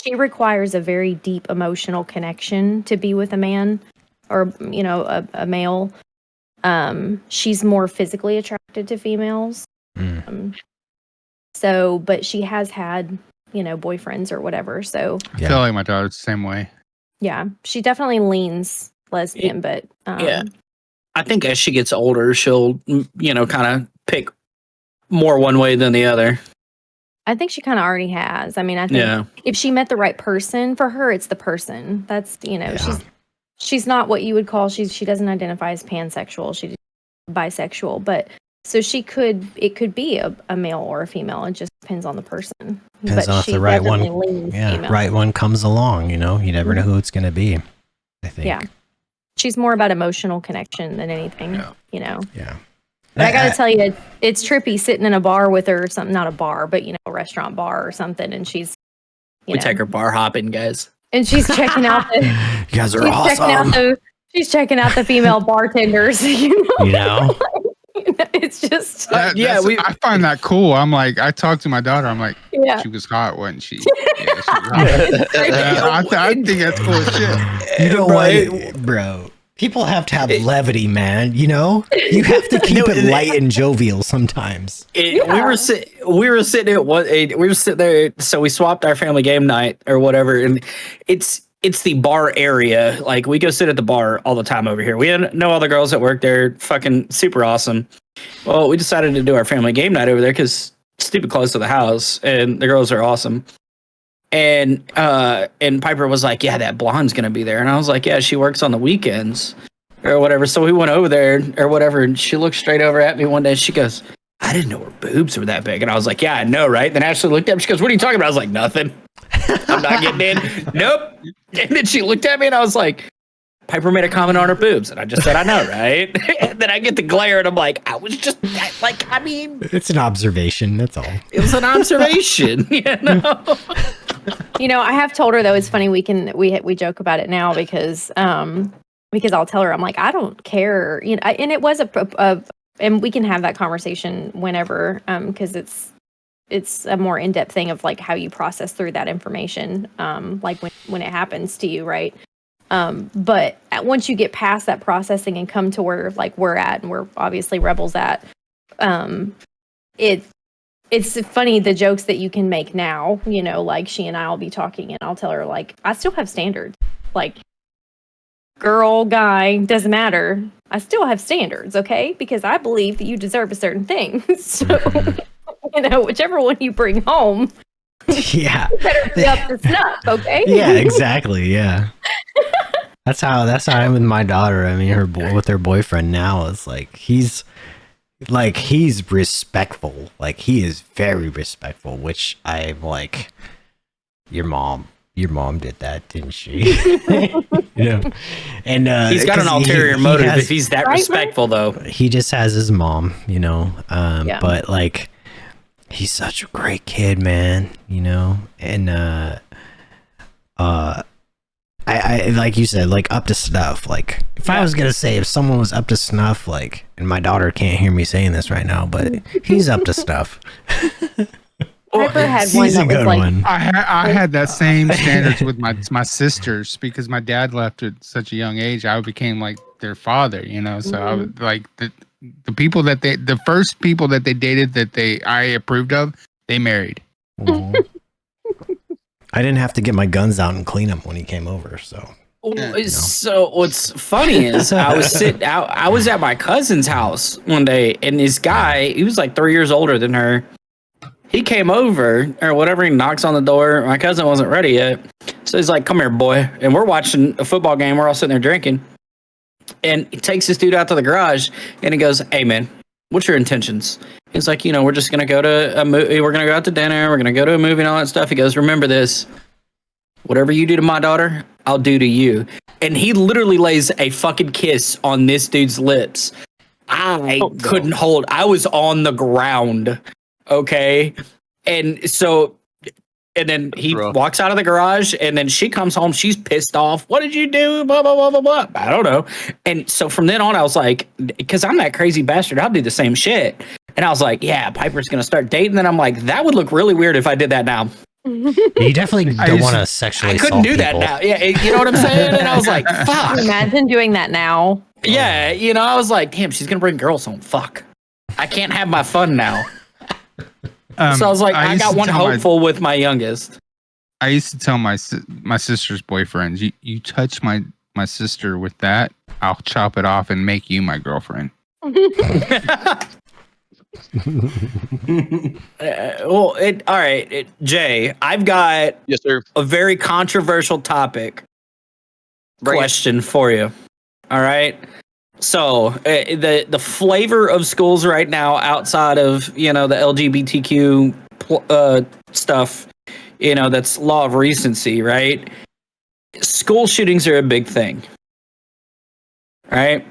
She requires a very deep emotional connection to be with a man or a male. She's more physically attracted to females. But she has had boyfriends or whatever, so I feel like my daughter's the same way. yeah, she definitely leans lesbian, but Yeah. I think as she gets older, she'll, kind of pick more one way than the other. I think she kind of already has. I mean, I think if she met the right person, for her, it's the person. That's she's not what you would call she doesn't identify as pansexual. She's bisexual, but so it could be a male or a female. It just depends on the person. Depends on if the right one, female. right one comes along. You never know who it's going to be. I think. Yeah. She's more about emotional connection than anything, you know. Yeah. But I gotta tell you, it's trippy sitting in a bar with her or something, not a bar, but a restaurant bar or something, and she's We take her bar hopping, guys. and she's checking out the You guys are awesome. she's checking out the female bartenders, You know? It's just I find that cool. I'm like, I talked to my daughter. I'm like, yeah. she was hot, wasn't she? Yeah, she was hot. I think that's cool as shit. You know what, bro? People have to have levity, man. You know, you have to keep it light and jovial sometimes. We were sitting there. So we swapped our family game night or whatever, and it's the bar area. Like, we go sit at the bar all the time over here. We know all the girls that work there, fucking super awesome. Well, we decided to do our family game night over there because it's stupid close to the house, and the girls are awesome. And Piper was like, yeah, that blonde's gonna be there. And I was like, yeah, she works on the weekends or whatever. So we went over there or whatever, and she looked straight over at me one day. She goes, I didn't know her boobs were that big. And I was like, yeah, I know, right? Then Ashley looked at me. She goes, what are you talking about? I was like, nothing. I'm not getting in. Nope. And then she looked at me, and I was like, Piper made a comment on her boobs. And I just said, I know, right? And then I get the glare, and I'm like, I mean. It's an observation. That's all. It was an observation, I have told her, though, it's funny, we joke about it now because I'll tell her, I'm like, I don't care, and it was and we can have that conversation whenever, because it's a more in-depth thing of like how you process through that information, like when it happens to you, right? But once you get past that processing and come to where like we're at, and we're obviously rebels at, it's funny the jokes that you can make now, like she and I'll be talking and I'll tell her, like, I still have standards, like, girl, guy, doesn't matter. I still have standards, okay? Because I believe that you deserve a certain thing. So, whichever one you bring home, yeah, you better be up to snuff, okay? Yeah, exactly. Yeah. That's how I am with my daughter. I mean, with her boyfriend now, it's like he's respectful. Like, he is very respectful, which I'm like, your mom did that, didn't she? And he's got an ulterior motive if he's that respectful, though. He just has his mom, but like, he's such a great kid, man, and I like you said, like, up to snuff. Like, if I was gonna say if someone was up to snuff, like, and my daughter can't hear me saying this right now, but he's up to snuff. Piper had one that was like, I had that same standards with my sisters because my dad left at such a young age. I became like their father, So I was like the people the first people that they dated I approved of, they married. Mm-hmm. I didn't have to get my guns out and clean them when he came over. So So what's funny is I was at my cousin's house one day, and this guy, he was like 3 years older than her. He came over or whatever. He knocks on the door. My cousin wasn't ready yet. So he's like, come here, boy. And we're watching a football game. We're all sitting there drinking. And he takes this dude out to the garage and he goes, hey, man, what's your intentions? He's like, we're just going to go to a movie. We're going to go out to dinner. We're going to go to a movie and all that stuff. He goes, remember this. Whatever you do to my daughter, I'll do to you. And he literally lays a fucking kiss on this dude's lips. I couldn't hold. I was on the ground. Okay. And then he walks out of the garage, and then she comes home. She's pissed off. What did you do? Blah, blah, blah, blah, blah. I don't know. And so from then on, I was like, because I'm that crazy bastard, I'll do the same shit. And I was like, yeah, Piper's going to start dating. Then I'm like, that would look really weird if I did that now. You definitely don't want to sexually assault I couldn't do that people. now. Yeah, you know what I'm saying? And I was like, fuck. Imagine doing that now. Yeah, I was like, damn, she's going to bring girls home. Fuck. I can't have my fun now. So I was like, I got one hopeful with my youngest. I used to tell my sister's boyfriends, you touch my sister with that, I'll chop it off and make you my girlfriend. All right, Jay, I've got yes, sir, a very controversial topic question for you. All right. So the flavor of schools right now, outside of the LGBTQ stuff, that's law of recency, right? School shootings are a big thing. right?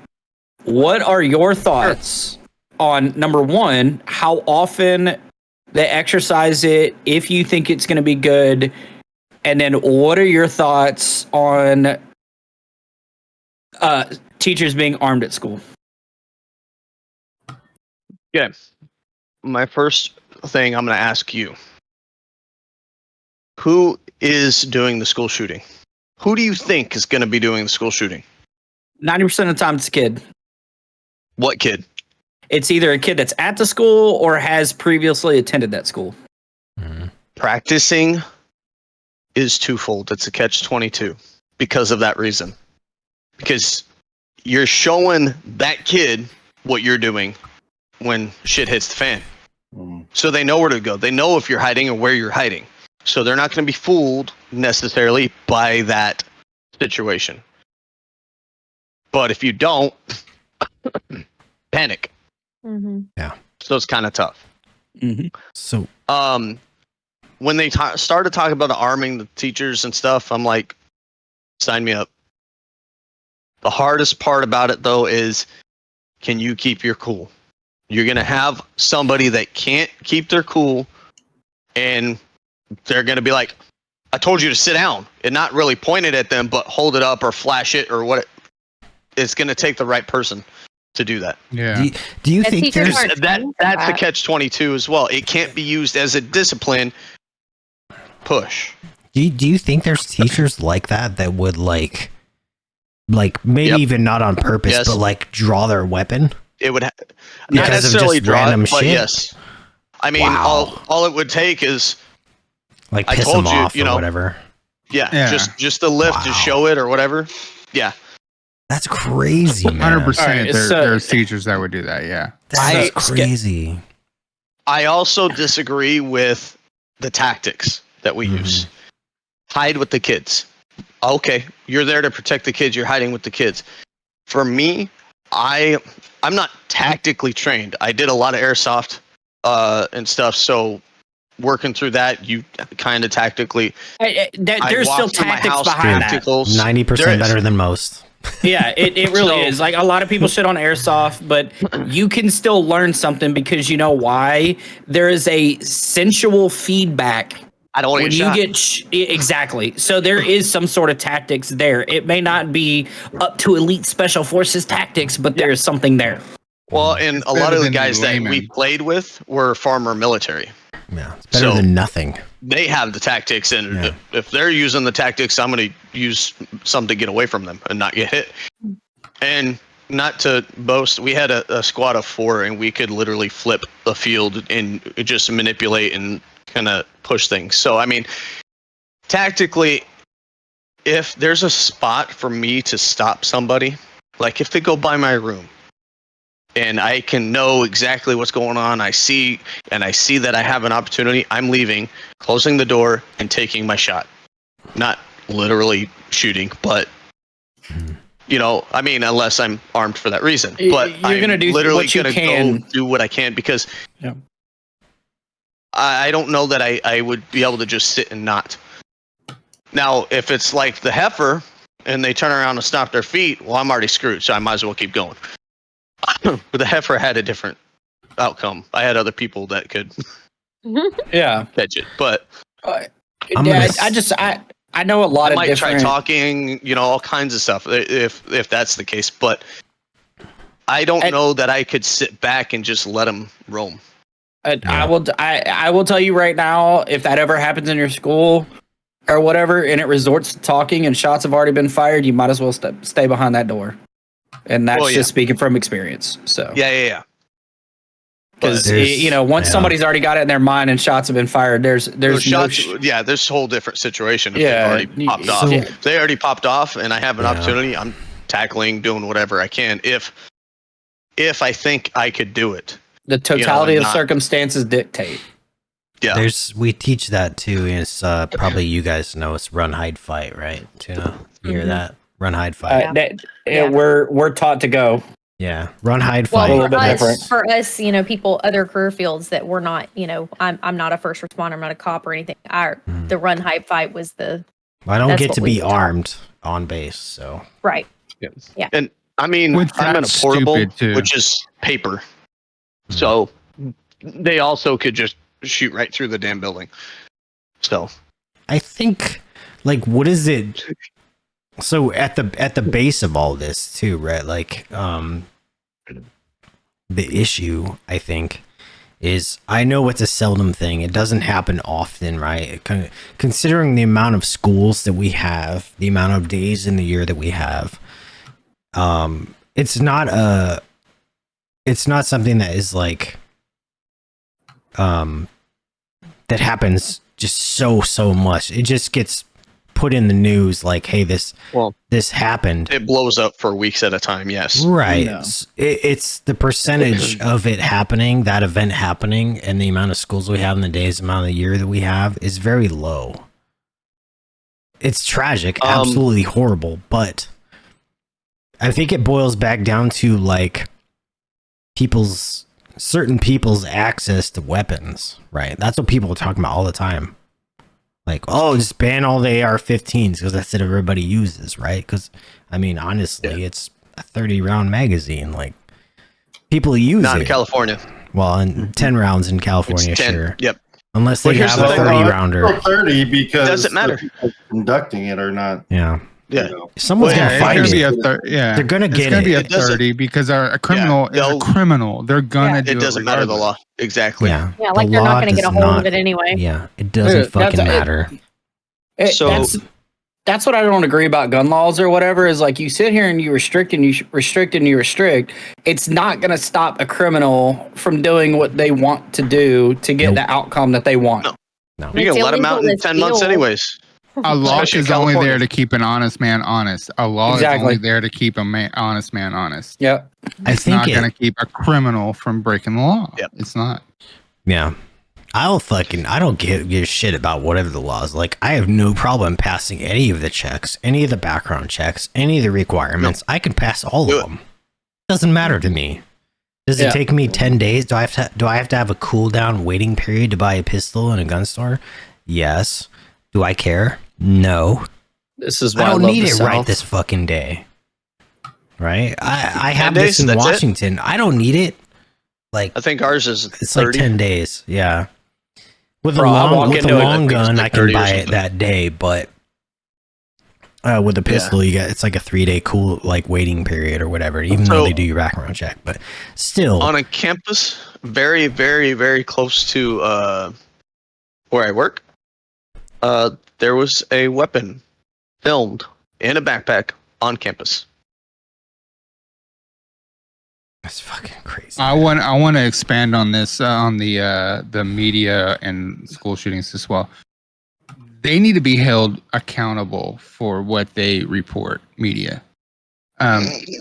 What are your thoughts on, number one, how often they exercise it, if you think it's going to be good, and then what are your thoughts on teachers being armed at school? Yeah. My first thing I'm going to ask you, who is doing the school shooting? Who do you think is going to be doing the school shooting? 90% of the time it's a kid. What kid? It's either a kid that's at the school or has previously attended that school. Practicing is twofold. It's a catch-22 because of that reason. Because you're showing that kid what you're doing when shit hits the fan. So they know where to go. They know if you're hiding or where you're hiding. So they're not going to be fooled necessarily by that situation. But if you don't, panic. Mm-hmm. So it's kind of tough. So when they started talking about arming the teachers and stuff, I'm like, sign me up. The hardest part about it, though, is can you keep your cool? You're going to have somebody that can't keep their cool, and they're going to be like, I told you to sit down, and not really point it at them, but hold it up or flash it or what. It's going to take the right person to do that. Yeah. Do you And think teachers there's aren't- That's the catch-22 as well. It can't be used as a discipline push. do you think there's teachers like that would like maybe Yep. even not on purpose, Yes. but like draw their weapon? It would not Because of necessarily just draw random it, but shit? yes. I mean, Wow. all it would take is Like I piss told them you, off you or know. whatever. yeah. just the lift to Wow. show it or whatever. Yeah. That's crazy, man. 100%. Alright, so- There's teachers that would do that. Yeah. That's I- crazy. I also disagree with the tactics that we use. Hide with the kids. Okay, you're there to protect the kids. You're hiding with the kids. For me, I'm not tactically trained. I did a lot of airsoft and stuff. So working through that, you kind of tactically. There's I still walked through my tactics house, behind that. tacticals. 90% There is. better than most. Yeah, it really So- is. Like, a lot of people shit on airsoft, but you can still learn something, because you know why? There is a sensual feedback I don't want to when get you shot. get exactly. So there is some sort of tactics there. It may not be up to elite special forces tactics, but there is something there. Well, and a lot better of the than guys that we layman. played with were former military. Yeah, it's better So- than nothing. They have the tactics, and Yeah. if they're using the tactics, I'm going to use some to get away from them and not get hit. And not to boast, we had a squad of 4, and we could literally flip a field and just manipulate and kind of push things. So, I mean, tactically, if there's a spot for me to stop somebody, like if they go by my room, and I can know exactly what's going on. I see that I have an opportunity. I'm leaving, closing the door, and taking my shot. Not literally shooting, but I mean, unless I'm armed for that reason. But You're I'm gonna do literally what you gonna can. go do what I can, because Yeah. I don't know that I would be able to just sit and not. Now, if it's like the heifer and they turn around and stop their feet, well, I'm already screwed, so I might as well keep going. But the heifer had a different outcome. I had other people that could Yeah. catch it, but I'm gonna I know a lot I of might try different. talking, all kinds of stuff if that's the case. But I don't know that I could sit back and just let them roam. I will tell you right now, if that ever happens in your school or whatever, and it resorts to talking and shots have already been fired, you might as well stay behind that door. And that's Well, yeah. just speaking from experience. So Yeah. because There's- once yeah. somebody's already got it in their mind and shots have been fired, there's Those no shots, there's a whole different situation. If Yeah, they've already popped off. so- If they already popped off, and I have an Yeah. opportunity, I'm tackling, doing whatever I can. If I think I could do it. the totality and of not- circumstances dictate. Yeah. We teach that too. And it's probably you guys know it's run, hide, fight, right? Tuna, you hear that? Run, hide, fight. We're taught to go. Yeah, run, hide, Well, fight. A little bit for different. us, people, other career fields that we're not, I'm not a first responder, I'm not a cop or anything. The run, hide, fight was the I don't that's get what to we be taught. armed on base, so right. Yes. Yeah. And I mean, Which I'm in a that's portable, stupid, too. which is paper. So they also could just shoot right through the damn building. So I think, like, what is it? So at the base of all this too, right? Like, the issue, I think, is I know it's a seldom thing. It doesn't happen often, right? Considering the amount of schools that we have, the amount of days in the year that we have, it's not something that is like, that happens just so much. It just gets put in the news like, hey, this happened. it blows up for weeks at a time. Yes. Right. No. It's the percentage of it happening, that event happening, and the amount of schools we have in the days, the amount of the year that we have is very low. It's tragic, absolutely horrible, but I think it boils back down to like certain people's access to weapons, right? That's what people are talking about all the time. Like, oh, just ban all the AR-15s because that's what everybody uses, right? Because, I mean, honestly, it's a 30-round magazine. Like, people use Not it. in California. Well, and 10 rounds in California, It's 10. sure. Yep. Unless they Well, here's have the a thing, 30-rounder. Still 30 because Doesn't matter. the people conducting it are not. Yeah. Yeah. You know. Someone's Well, going to It's find gonna be it. a They're gonna get It's gonna be a it. It doesn't- 30 because a criminal is a they'll- criminal. They're gonna do It doesn't matter the regardless. law. Exactly. Yeah. Yeah, like The they're law not going to get a does hold not- of it anyway. Yeah. It doesn't Dude, that's fucking it. matter. So- That's what I don't agree about gun laws or whatever. Is like you sit here and you restrict and you restrict and you restrict. It's not going to stop a criminal from doing what they want to do to get Nope. the outcome that they want. No. It's You can let them out in illegal, 10 months it's anyways. A law Especially in is only California. there to keep an honest man honest. A law is Exactly. only there to keep honest man honest. Yep. I It's think not going to keep a criminal from breaking the law. Yep. It's not. Yeah. I don't give a shit about whatever the laws. Like, I have no problem passing any of the checks, any of the background checks, any of the requirements. I can pass all Do of it. them. Doesn't matter to me. Does Yeah. it take me 10 days? Do I have to have a cooldown waiting period to buy a pistol in a gun store? Yes. Do I care? No. This is why I don't love need the it right South. this fucking day. Right? I 10 have days, this in that's it? Washington. I don't need it. Like, I think ours is it's 30. like 10 days. Yeah. With Bro, I walk with a into it, I long think it's gun, like I can 30 or buy it something. that day, but with a pistol, you got it's like a 3-day waiting period or whatever, even though So- they do your background check. But still, On a campus very, very, very close to where I work, there was a weapon filmed in a backpack on campus. that's fucking crazy. I want to expand on this on the media and school shootings as well. They need to be held accountable for what they report. Media.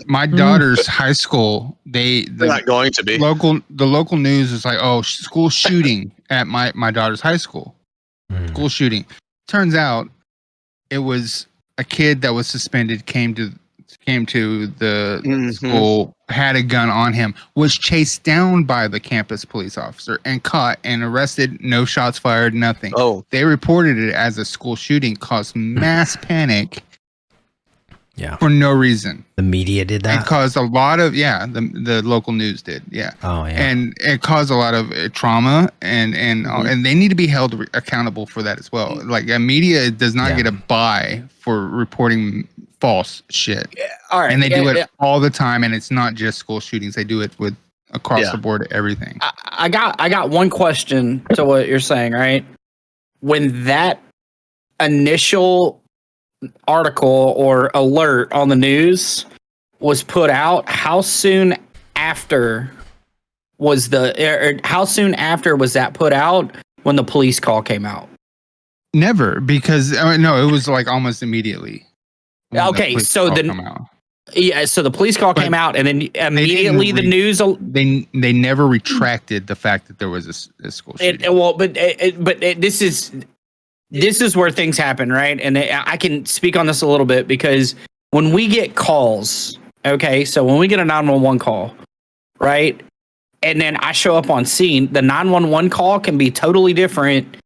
My daughter's high school. They're not going to be. The local news is like, oh, school shooting at my daughter's high school. Mm. School shooting. Turns out it was a kid that was suspended came to the Mhm. school, had a gun on him, was chased down by the campus police officer and caught and arrested. No shots fired, nothing. Oh, They reported it as a school shooting, caused mass panic Yeah, for no reason. the media did It that. caused a lot of the local news did, yeah. Oh yeah, And it caused a lot of trauma, and they need to be held accountable for that as well. Like, media does not Yeah. get a buy for reporting false shit, All right. and they do yeah, it yeah. all the time. And it's not just school shootings; they do it with across Yeah. the board everything. I got one question to what you're saying, right? When that initial article or alert on the news was put out, how soon after was that put out when the police call came out? Never, because no, it was like almost immediately. when the Okay, police so call then- come out. Yeah, so the police call But came out, and then didn't immediately the news. They never retracted the fact that there was a school shooting. This is where things happen, right? And I can speak on this a little bit because when we get calls, okay, so when we get a 911 call, right, and then I show up on scene, the 911 call can be totally different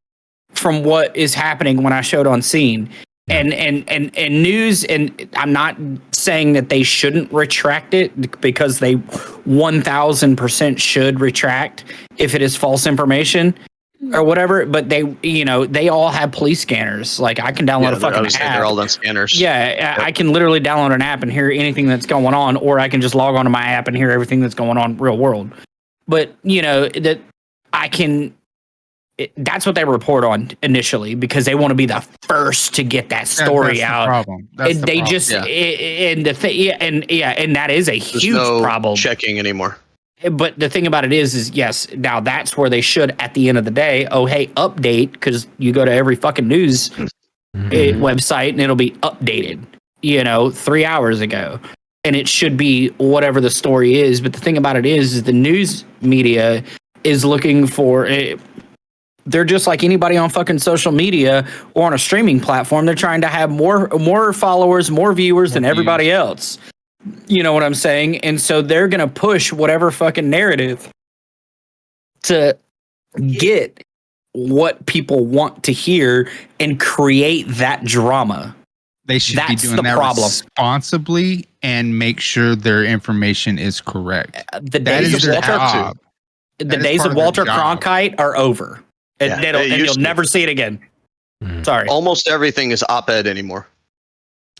from what is happening when I showed on scene. And news, and I'm not saying that they shouldn't retract it, because they 1000% should retract if it is false information or whatever. But they all have police scanners. Like, I can download a fucking app. They're all on scanners. Yeah, I can literally download an app and hear anything that's going on, or I can just log onto my app and hear everything that's going on real world. But that I can. That's what they report on initially, because they want to be the first to get that story that's out. The problem. That's the they problem. just and that is a There's huge no problem. checking anymore. But the thing about it is yes, now that's where they should, at the end of the day, hey, update, because you go to every fucking news website and it'll be updated, 3 hours ago. And it should be whatever the story is. But the thing about it is the news media is looking for they're just like anybody on fucking social media or on a streaming platform. They're trying to have more followers, more viewers than everybody else. You know what I'm saying? And so they're going to push whatever fucking narrative to get what people want to hear and create that drama. They should be That's doing the that problem. responsibly and make sure their information is correct. The That days is of their Walter, job. the That is days part of of their Walter job. Cronkite are over. Yeah, And they you'll used to. never see it again. Sorry. Almost everything is op-ed anymore.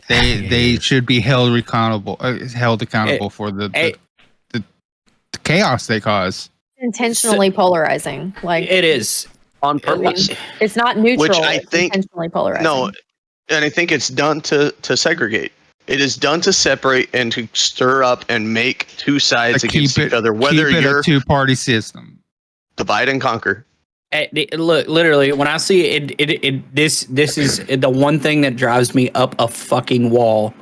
They should be held accountable for the chaos they cause. Intentionally polarizing. Like, It is. On purpose. it's not neutral. Which I it's think- intentionally polarizing. No, and I think it's done to segregate. It is done to separate and to stir up and make two sides To against each other. keep Whether it you're a two-party system. divide and conquer. Look, literally, when I see it, this is the one thing that drives me up a fucking wall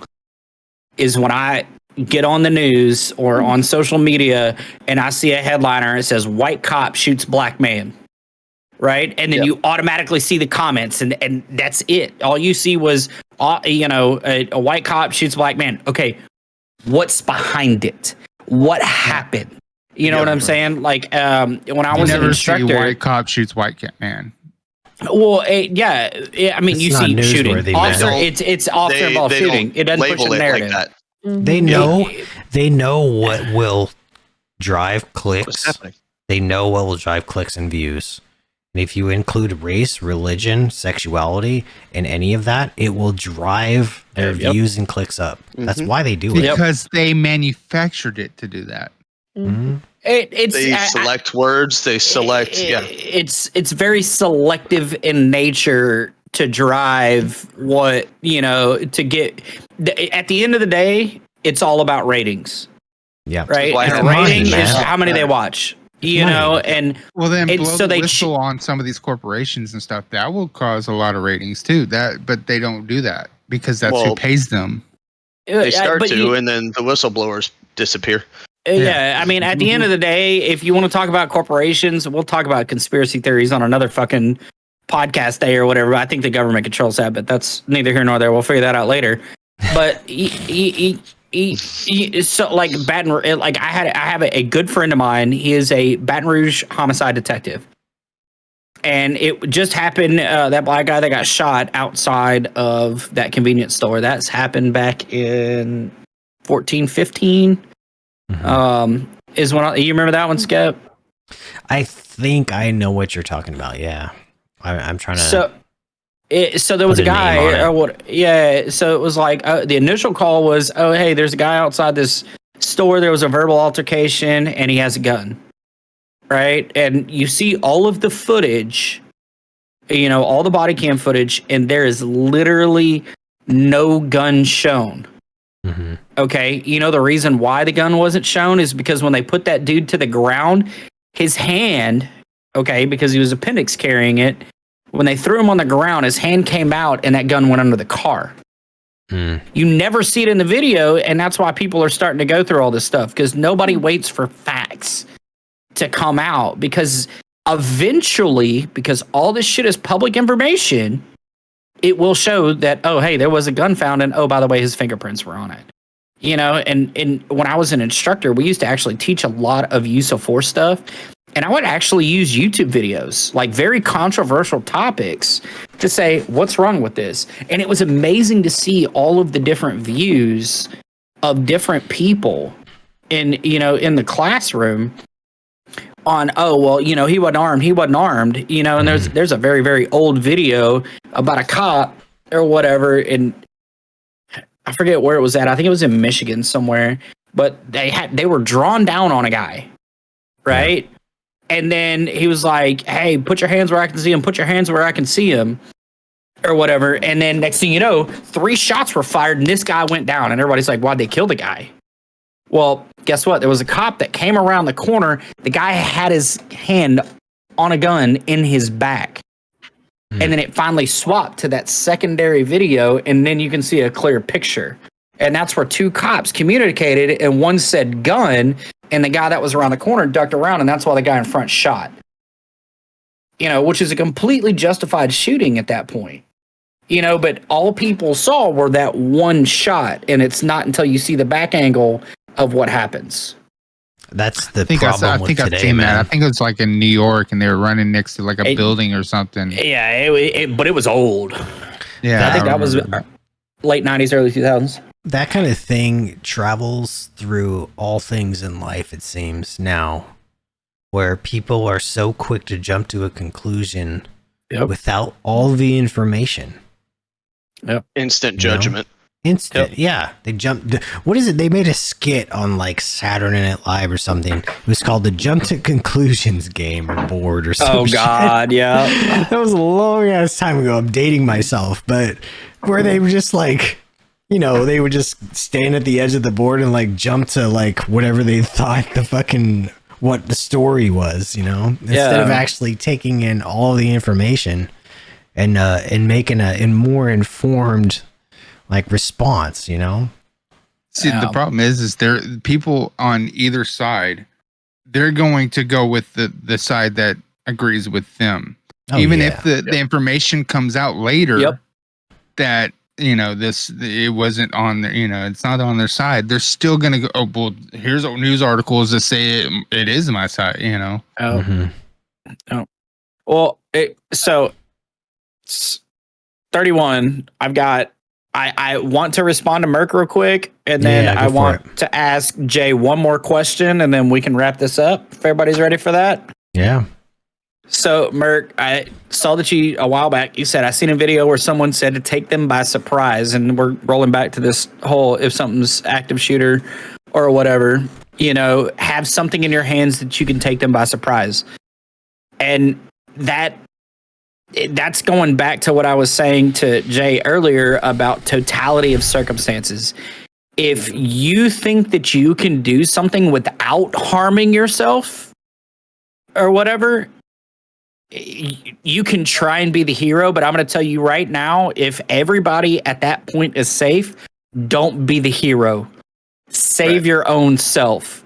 is when I get on the news or on social media and I see a headliner and it says white cop shoots black man. Right. And then you automatically see the comments and that's it. All you see was, a white cop shoots black man. OK, what's behind it? What happened? You know what I'm saying? Like when I was an instructor, see white cop shoots white cat man. Well, yeah. I mean, It's you not see shooting. newsworthy, Officer, man. it's officer involved shooting. It doesn't push label the it narrative. like that. They know what will drive What's clicks. happening? They know what will drive clicks and views. And if you include race, religion, sexuality, and any of that, it will drive their views and clicks up. That's why they do it. Because they manufactured it to do that. Mhm. They select words. They select. It's very selective in nature to drive what to get. At the end of the day, it's all about ratings, Yeah. right? why And a it's money, rating is man. how many they watch. And Well, then It's- blow so the they whistle on some of these corporations and stuff. That will cause a lot of ratings too. But they don't do that because that's who Well, pays them. They start but to, and then the whistleblowers disappear. Yeah, I mean, at the end of the day, if you want to talk about corporations, we'll talk about conspiracy theories on another fucking podcast day or whatever. I think the government controls that, but that's neither here nor there. We'll figure that out later. But so like I have a good friend of mine. He is a Baton Rouge homicide detective, and it just happened. That black guy that got shot outside of that convenience store. That's happened back in 15. Is one you remember that one, Skip? I think I know what you're talking about. Yeah. I'm trying to. So there was a put a name guy, on it. yeah. So it was like the initial call was, oh, hey, there's a guy outside this store. There was a verbal altercation, and he has a gun, right? And you see all of the footage, all the body cam footage, and there is literally no gun shown. Mhm. Okay, the reason why the gun wasn't shown is because when they put that dude to the ground, his hand, because he was appendix carrying it. When they threw him on the ground, his hand came out and that gun went under the car. Mm. You never see it in the video, and that's why people are starting to go through all this stuff, because nobody waits for facts to come out, because eventually, because all this shit is public information, it will show that, oh, hey, there was a gun found, and oh, by the way, his fingerprints were on it. And when I was an instructor, we used to actually teach a lot of use of force stuff. And I would actually use YouTube videos, like very controversial topics, to say, what's wrong with this? And it was amazing to see all of the different views of different people in the classroom on, oh, well, he wasn't armed, and there's a very, very old video about a cop or whatever. And I forget where it was at. I think it was in Michigan somewhere, but they were drawn down on a guy. Right. Yeah. And then he was like, hey, put your hands where I can see him. Put your hands where I can see him or whatever. And then next thing you know, 3 shots were fired and this guy went down. And everybody's like, why'd they kill the guy? Well, guess what? There was a cop that came around the corner. The guy had his hand on a gun in his back. And then it finally swapped to that secondary video. And then you can see a clear picture. And that's where 2 cops communicated. And one said gun. And the guy that was around the corner ducked around, and that's why the guy in front shot. Which is a completely justified shooting at that point. But all people saw were that one shot, and it's not until you see the back angle of what happens. That's the problem with today, seen man. That. I think it was like in New York, and they were running next to like a building or something. Yeah, but it was old. Yeah, I think that was late 90s, early 2000s. That kind of thing travels through all things in life, it seems now, where people are so quick to jump to a conclusion without all the information. Yep. Instant judgment. Instant. Yeah. They jumped. What is it? They made a skit on like Saturday Night Live or something. It was called the Jump to Conclusions game or board or something. Oh, God. Yeah. That was a long ass time ago. I'm dating myself, but where they were just like, they would just stand at the edge of the board and like jump to like whatever they thought what the story was, instead of actually taking in all the information and making a more informed like response, See, the problem is there people on either side, they're going to go with the side that agrees with them. Even if the information comes out later that it wasn't on their, it's not on their side. They're still going to go, oh, well, here's news articles that say it is my side, Oh. Mm-hmm. Oh. Well, so 31, I want to respond to Merc real quick, and then I want to ask Jay one more question, and then we can wrap this up if everybody's ready for that. Yeah. So, Merc, I saw that a while back, you said, I seen a video where someone said to take them by surprise, and we're rolling back to this whole, if something's active shooter or whatever, have something in your hands that you can take them by surprise. And that's going back to what I was saying to Jay earlier about totality of circumstances. If you think that you can do something without harming yourself or whatever, you can try and be the hero, but I'm going to tell you right now, if everybody at that point is safe, don't be the hero. Save your own self,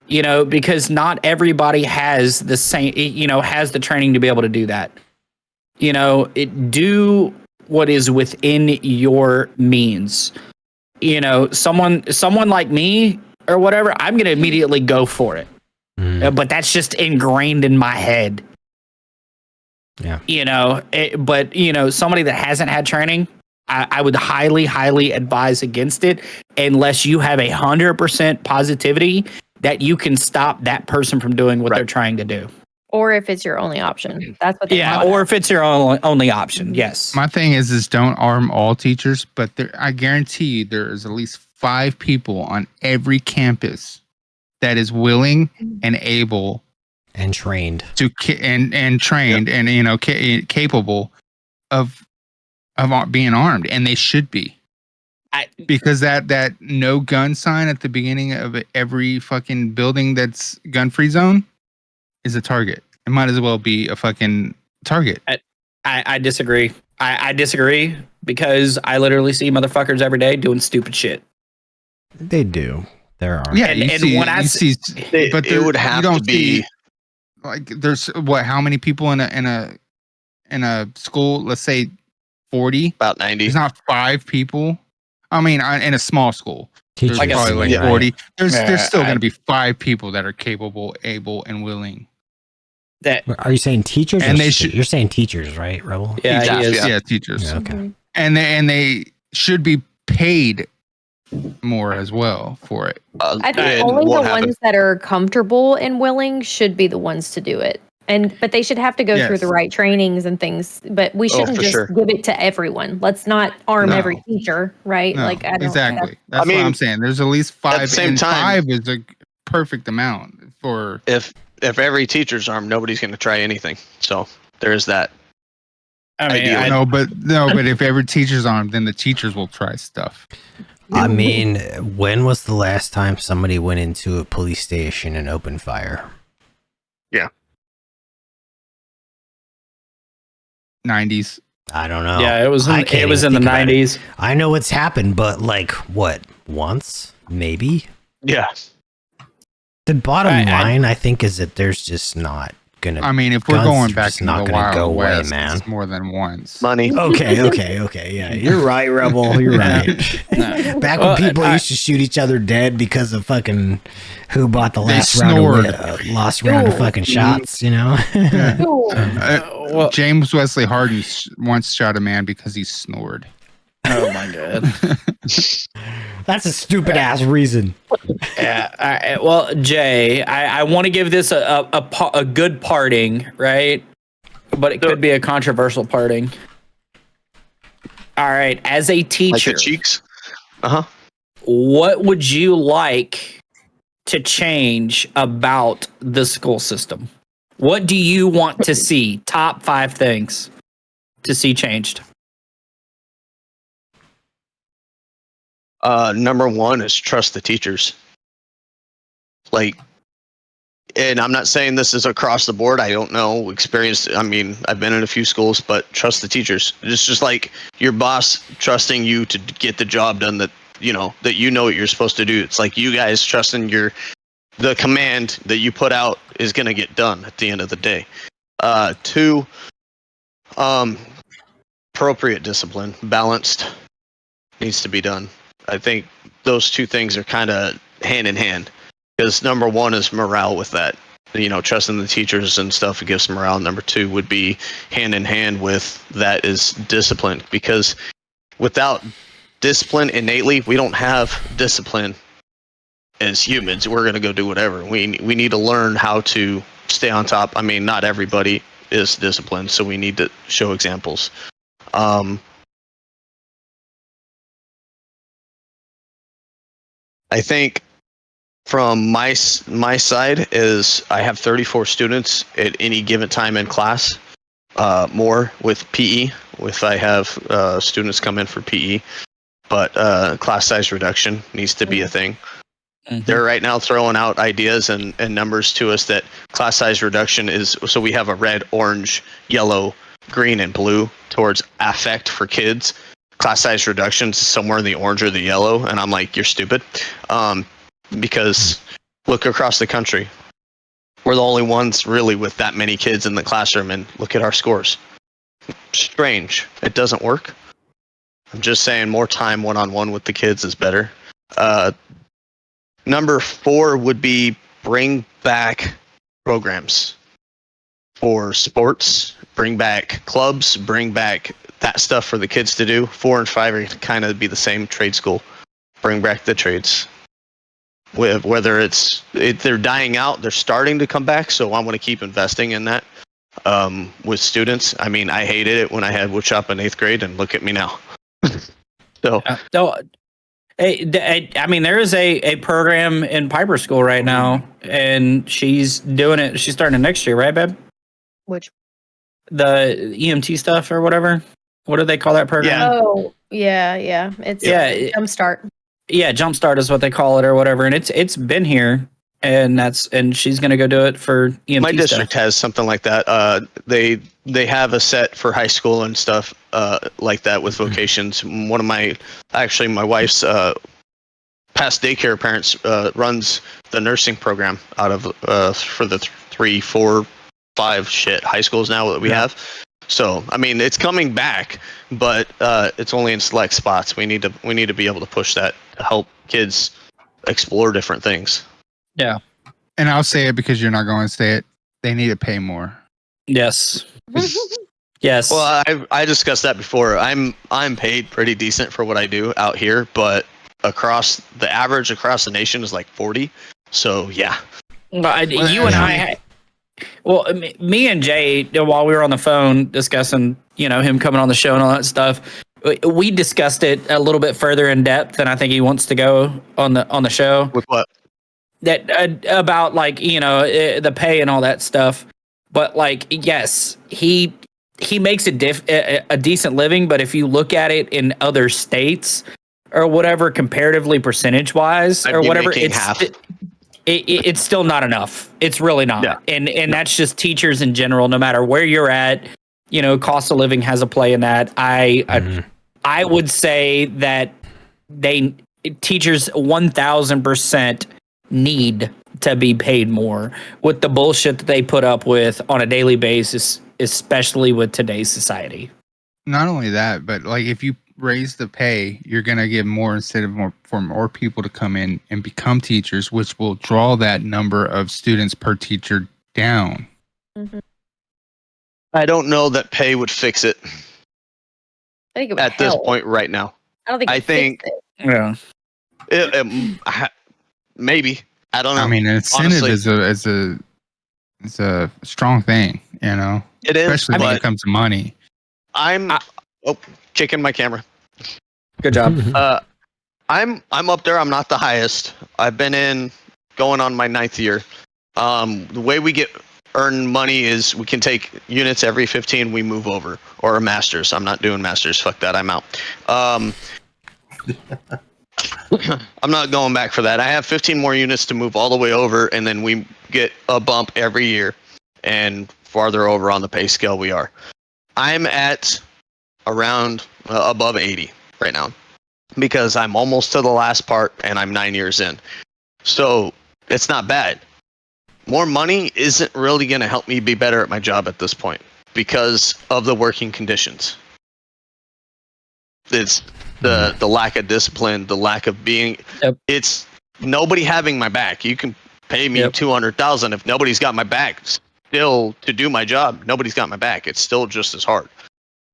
because not everybody has the same, has the training to be able to do that. Do what is within your means. Someone like me or whatever, I'm going to immediately go for it. But that's just ingrained in my head. Yeah. But somebody that hasn't had training, I would highly, highly advise against it unless you have 100% positivity that you can stop that person from doing what they're trying to do. Or if it's your only option. That's what they or if it's your only option. Yes. My thing is don't arm all teachers, but I guarantee you there is at least 5 people on every campus that is willing and able and trained to and trained and capable of being armed, and they should be. Because that no gun sign at the beginning of every fucking building that's gun-free zone is a target. It might as well be a fucking target. I disagree. I disagree because I literally see motherfuckers every day doing stupid shit. They do. There are. Yeah, but it would have to be like there's how many people in a school? Let's say 40. About 90. There's not 5 people. I mean, in a small school, there's Teachers, probably like right. 40. There's still going to be 5 people that are capable, able, and willing That Are you saying teachers? And or they you're saying teachers, right, Rebel? yeah, he is. Yeah, teachers. Yeah, okay. Mhm. And they should be paid more as well for it. I think It only the won't happen. ones that are comfortable and willing should be the ones to do it. But they should have to go through Yes. the right trainings and things. But we shouldn't for just sure. give it to everyone. Let's not arm No. every teacher, right? No, Like I don't exactly. That's I mean, what I'm saying. There's at least 5, the same and time- 5 is a perfect amount for. If every teacher's armed, nobody's going to try anything. So there's that. I mean, Ideally. But if every teacher's on, then the teachers will try stuff. I mean, when was the last time somebody went into a police station and opened fire? 90s. I don't know. yeah, it was I in, can't it was even in the think about it. 90s. I know it's happened, but like what? Once? Maybe? Yeah. The bottom I- line, I think, is that there's just not gonna. I mean, if we're Guns going are back just to not the gonna Wild go away, West, man. it's more than once. Money. Okay. Yeah, you're right, Rebel. You're right. No. Back Well, when people I- used to shoot each other dead because of fucking who bought the They last round snored. last round of Ooh. fucking shots, you know? Ooh. Well, James Wesley Harden once shot a man because he snored. oh my god. That's a stupid ass reason. Yeah. Well, Jay, I want to give this a good parting, right? But it could be a controversial parting. All right. As a Like teacher, the cheeks. Uh huh. what would you like to change about the school system? What do you want to see? Top 5 things to see changed. Number one is trust the teachers. Like, and I'm not saying this is across the board. I don't know experience. I mean, I've been in a few schools, but trust the teachers. It's just like your boss trusting you to get the job done that you know what you're supposed to do. It's like you guys trusting the command that you put out is going to get done at the end of the day. 2, appropriate discipline, balanced, needs to be done. I think those 2 things are kind of hand in hand because number 1 is morale with that, trusting the teachers and stuff. It gives morale. Number 2 would be hand in hand with that is discipline, because without discipline innately, we don't have discipline as humans. We're going to go do whatever. We need to learn how to stay on top. I mean, not everybody is disciplined, so we need to show examples. I think from my side is I have 34 students at any given time in class, more with PE, if I have students come in for PE, but class size reduction needs to be a thing. They're right now throwing out ideas and numbers to us that class size reduction is, so we have a red, orange, yellow, green, and blue towards affect for kids. Class size reductions is somewhere in the orange or the yellow, and I'm like, you're stupid. Because look across the country. We're the only ones really with that many kids in the classroom, and look at our scores. Strange. It doesn't work. I'm just saying more time one-on-one with the kids is better. Number 4 would be bring back programs for sports, bring back clubs, bring back that stuff for the kids to do. 4 and 5 are kind of be the same trade school. Bring back the trades. Whether they're dying out, they're starting to come back, so I want to keep investing in that with students. I mean, I hated it when I had woodshop in 8th grade, and look at me now. So, I mean, there is a program in Piper School right now, and she's doing it. She's starting it next year, right, babe? Which? The EMT stuff or whatever. What do they call that program? Yeah. Oh, yeah. It's Jumpstart. Yeah, Jumpstart is what they call it or whatever, and it's been here, and she's gonna go do it for EMT my district stuff. has something like that. They have a set for high school and stuff like that with vocations. One of my wife's past daycare parents runs the nursing program out of for the 3, 4, 5 high schools now that we have. So I mean, it's coming back, but it's only in select spots. We need to be able to push that to help kids explore different things. Yeah. And I'll say it because you're not going to say it. They need to pay more. Yes. Yes. Well, I discussed that before. I'm paid pretty decent for what I do out here, but the average across the nation is like 40. So yeah. You and I, well, me and Jay, while we were on the phone discussing, him coming on the show and all that stuff, we discussed it a little bit further in depth than I think he wants to go on the show. With what? That about the pay and all that stuff. But yes, he makes a decent living, but if you look at it in other states or whatever, comparatively percentage wise or whatever, it's still not enough. It's really not. Yeah. And that's just teachers in general, no matter where you're at, cost of living has a play in that. I would say that teachers 1000% need to be paid more with the bullshit that they put up with on a daily basis, especially with today's society. Not only that, but if you raise the pay, you're going to get more instead for more people to come in and become teachers, which will draw that number of students per teacher down. Mm-hmm. I don't know that pay would fix it. I think it would at help. this point right now. I think yeah. Maybe. I don't know. I mean, an incentive is a strong thing, It is, especially when it comes to money. I'm kicking my camera. Good job. I'm up there. I'm not the highest. I've been going on my 9th year. The way we earn money is we can take units every 15 we move over, or a master's. I'm not doing masters. Fuck that. I'm out. I'm not going back for that. I have 15 more units to move all the way over, and then we get a bump every year. And farther over on the pay scale we are. I'm at around above 80 right now because I'm almost to the last part and I'm 9 years in. So it's not bad. More money isn't really going to help me be better at my job at this point because of the working conditions. It's the lack of discipline, the lack of being. Yep. It's nobody having my back. You can pay me $200,000 if nobody's got my back. Still, to do my job, nobody's got my back. It's still just as hard.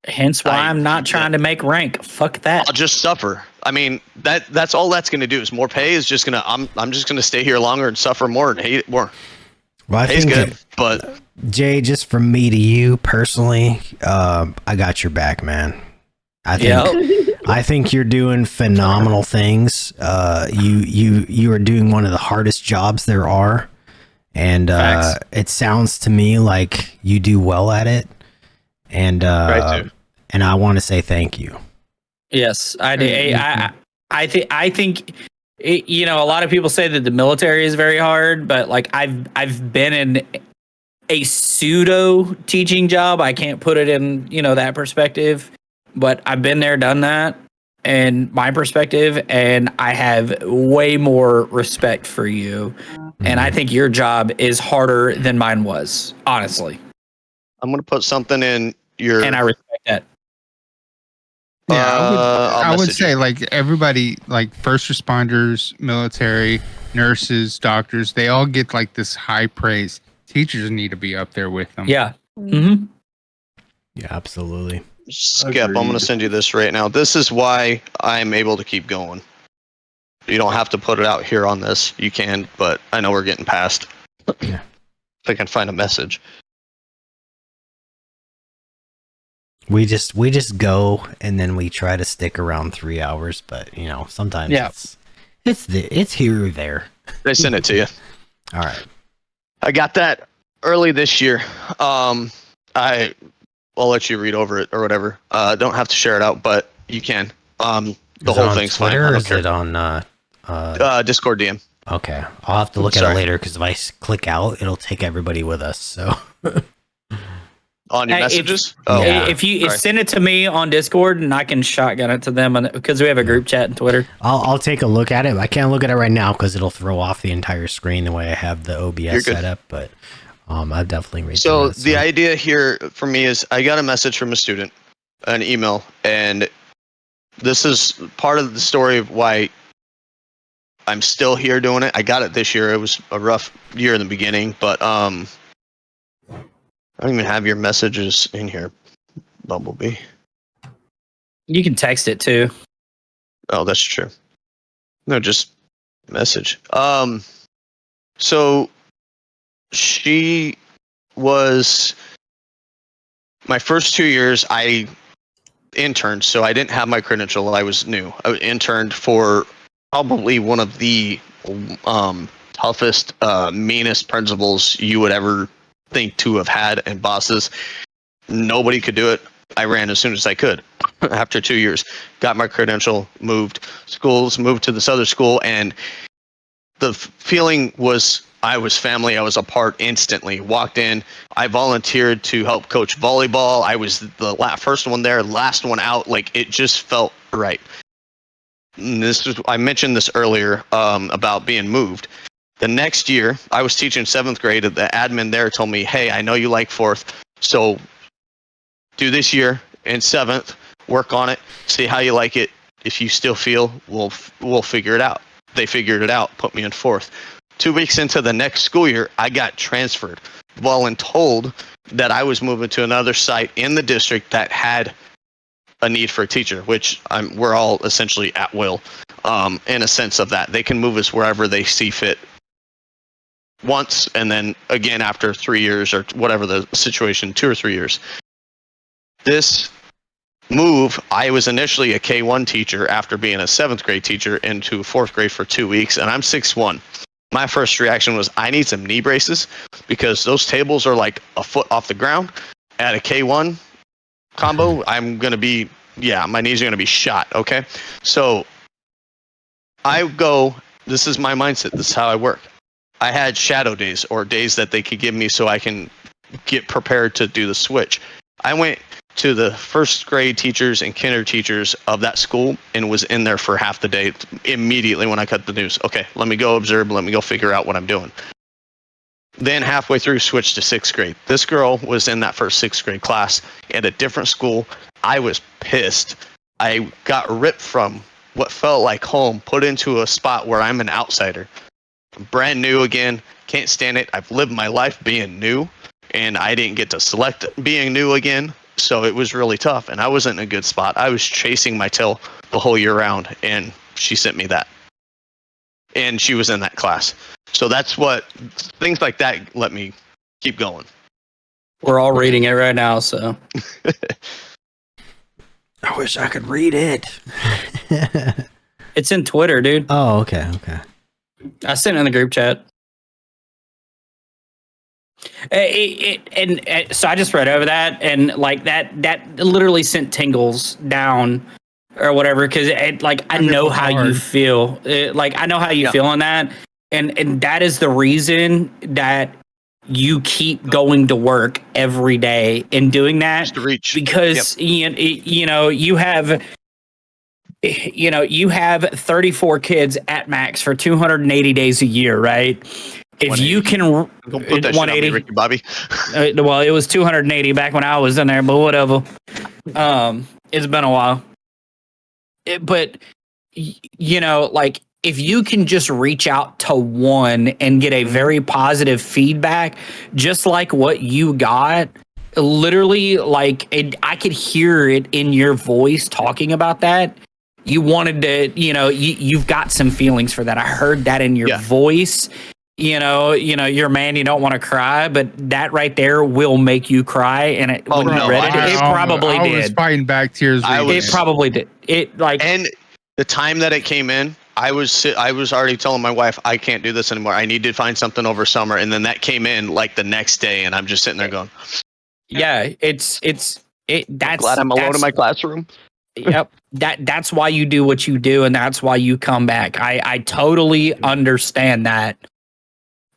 Hence why I'm not trying to make rank. Fuck that. I'll just suffer. I mean, that's all that's going to do is more pay is just going to. I'm just going to stay here longer and suffer more and hate it more. Well, I Pay's think good, but Jay, just from me to you personally, I got your back, man. I think you're doing phenomenal things. You are doing one of the hardest jobs there are, and it sounds to me like you do well at it. And and I want to say thank you. Yes, I do. I think a lot of people say that the military is very hard, but I've been in a pseudo teaching job. I can't put it in that perspective, but I've been there, done that, and my perspective, and I have way more respect for you. And I think your job is harder than mine was, honestly. I'm going to put something in your. And I respect that. Yeah, I would say everybody, first responders, military, nurses, doctors, they all get this high praise. Teachers need to be up there with them. Yeah. Mm-hmm. Yeah, absolutely. Skip, I'm going to send you this right now. This is why I'm able to keep going. You don't have to put it out here on this. You can, but I know we're getting past. Yeah. If I can find a message. We just go and then we try to stick around 3 hours, but sometimes it's here or there. They sent it to you. All right. I got that early this year. I'll let you read over it or whatever. Don't have to share it out, but you can. The whole thing's fine. Or is it on Discord DM? Okay, I'll have to look at it later because if I click out, it'll take everybody with us. So on your messages. If you send it to me on Discord, and I can shotgun it to them because we have a group chat and Twitter. I'll take a look at it. I can't look at it right now because it'll throw off the entire screen the way I have the OBS set up. But I've definitely read. So the idea here for me is I got a message from a student, an email, and this is part of the story of why I'm still here doing it. I got it this year. It was a rough year in the beginning, but I don't even have your messages in here, Bumblebee. You can text it too. Oh, that's true. No, just message. So she was my first 2 years. I interned, so I didn't have my credential. I was new. I interned for probably one of the toughest, meanest principals you would ever think to have had, and bosses. Nobody could do it. I ran as soon as I could. After 2 years, got my credential, moved schools, moved to this other school, and the feeling was I was family. I was a part instantly. Walked in. I volunteered to help coach volleyball. I was the first one there, last one out. Like, it just felt right. And I mentioned this earlier about being moved. The next year, I was teaching 7th grade. The admin there told me, "Hey, I know you like 4th, so do this year in 7th. Work on it. See how you like it. If you still feel, we'll figure it out." They figured it out. Put me in 4th. 2 weeks into the next school year, I got transferred. Well, and told that I was moving to another site in the district that had a need for a teacher, which we're all essentially at will, in a sense of that. They can move us wherever they see fit once, and then again after 3 years or whatever the situation, 2 or 3 years. This move, I was initially a K1 teacher after being a 7th grade teacher into 4th grade for 2 weeks, and I'm 6'1". My first reaction was, I need some knee braces because those tables are like a foot off the ground. At a K1 combo, I'm going to be, my knees are going to be shot, okay? So I go, this is my mindset, this is how I work. I had shadow days, or days that they could give me so I can get prepared to do the switch. I went to the 1st grade teachers and kinder teachers of that school and was in there for half the day immediately when I cut the news. Okay, let me go observe, let me go figure out what I'm doing. Then halfway through, switched to 6th grade. This girl was in that first 6th grade class at a different school. I was pissed. I got ripped from what felt like home, put into a spot where I'm an outsider. Brand new again, can't stand it. I've lived my life being new, and I didn't get to select being new again. So it was really tough, and I wasn't in a good spot. I was chasing my tail the whole year round, and she sent me that. And she was in that class. So that's what, things like that let me keep going. We're all reading it right now, so. I wish I could read it. It's in Twitter, dude. Oh, okay. I sent it in the group chat. And so I just read over that, and like that literally sent tingles down or whatever, because I know how you feel. I know how you feel on that, and that is the reason that you keep going to work every day and doing that, just to reach. Because you have 34 kids at max for 280 days a year, right? If you can, don't put that 180, shit on me, Ricky Bobby. Well, it was 280 back when I was in there, but whatever. It's been a while. But if you can just reach out to one and get a very positive feedback, just like what you got, literally, I could hear it in your voice talking about that. You wanted to, you've got some feelings for that. I heard that in your voice. You're a man, you don't want to cry, but that right there will make you cry. And it probably did. I was fighting back tears. It probably did. And the time that it came in, I was already telling my wife, I can't do this anymore. I need to find something over summer. And then that came in like the next day, and I'm just sitting there going, yeah, that's glad I'm alone in my classroom. Yep. That's why you do what you do, and that's why you come back. I totally understand that.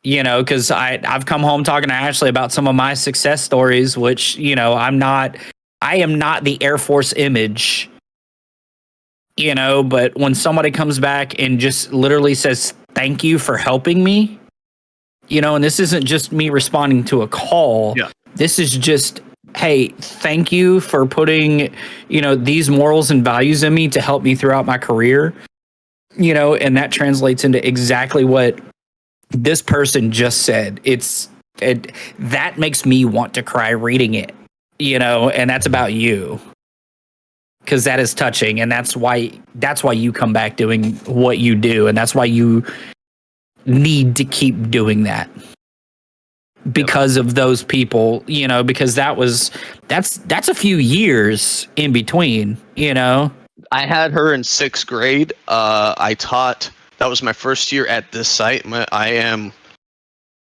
Because I've come home talking to Ashley about some of my success stories, which, I am not the Air Force image, but when somebody comes back and just literally says, thank you for helping me, and this isn't just me responding to a call. Yeah. This is just, hey, thank you for putting, these morals and values in me to help me throughout my career, and that translates into exactly what this person just said. It's that makes me want to cry reading it, and that's about you. Because that is touching, and that's why you come back doing what you do, and that's why you need to keep doing that. Because of those people, because that's a few years in between, I had her in 6th grade. I taught, that was my first year at this site. I am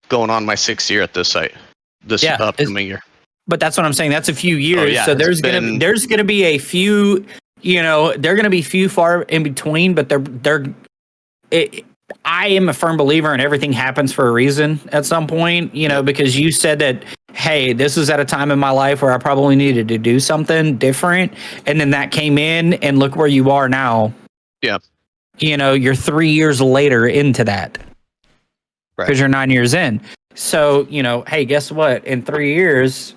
going on my 6th year at this site this upcoming year. But that's what I'm saying. That's a few years. Oh, yeah, so there's gonna be a few, they're gonna be few far in between, but I am a firm believer in everything happens for a reason at some point, because you said that, hey, this is at a time in my life where I probably needed to do something different. And then that came in, and look where you are now. Yeah. You're 3 years later into that. Because you're 9 years in. So, hey, guess what? In 3 years,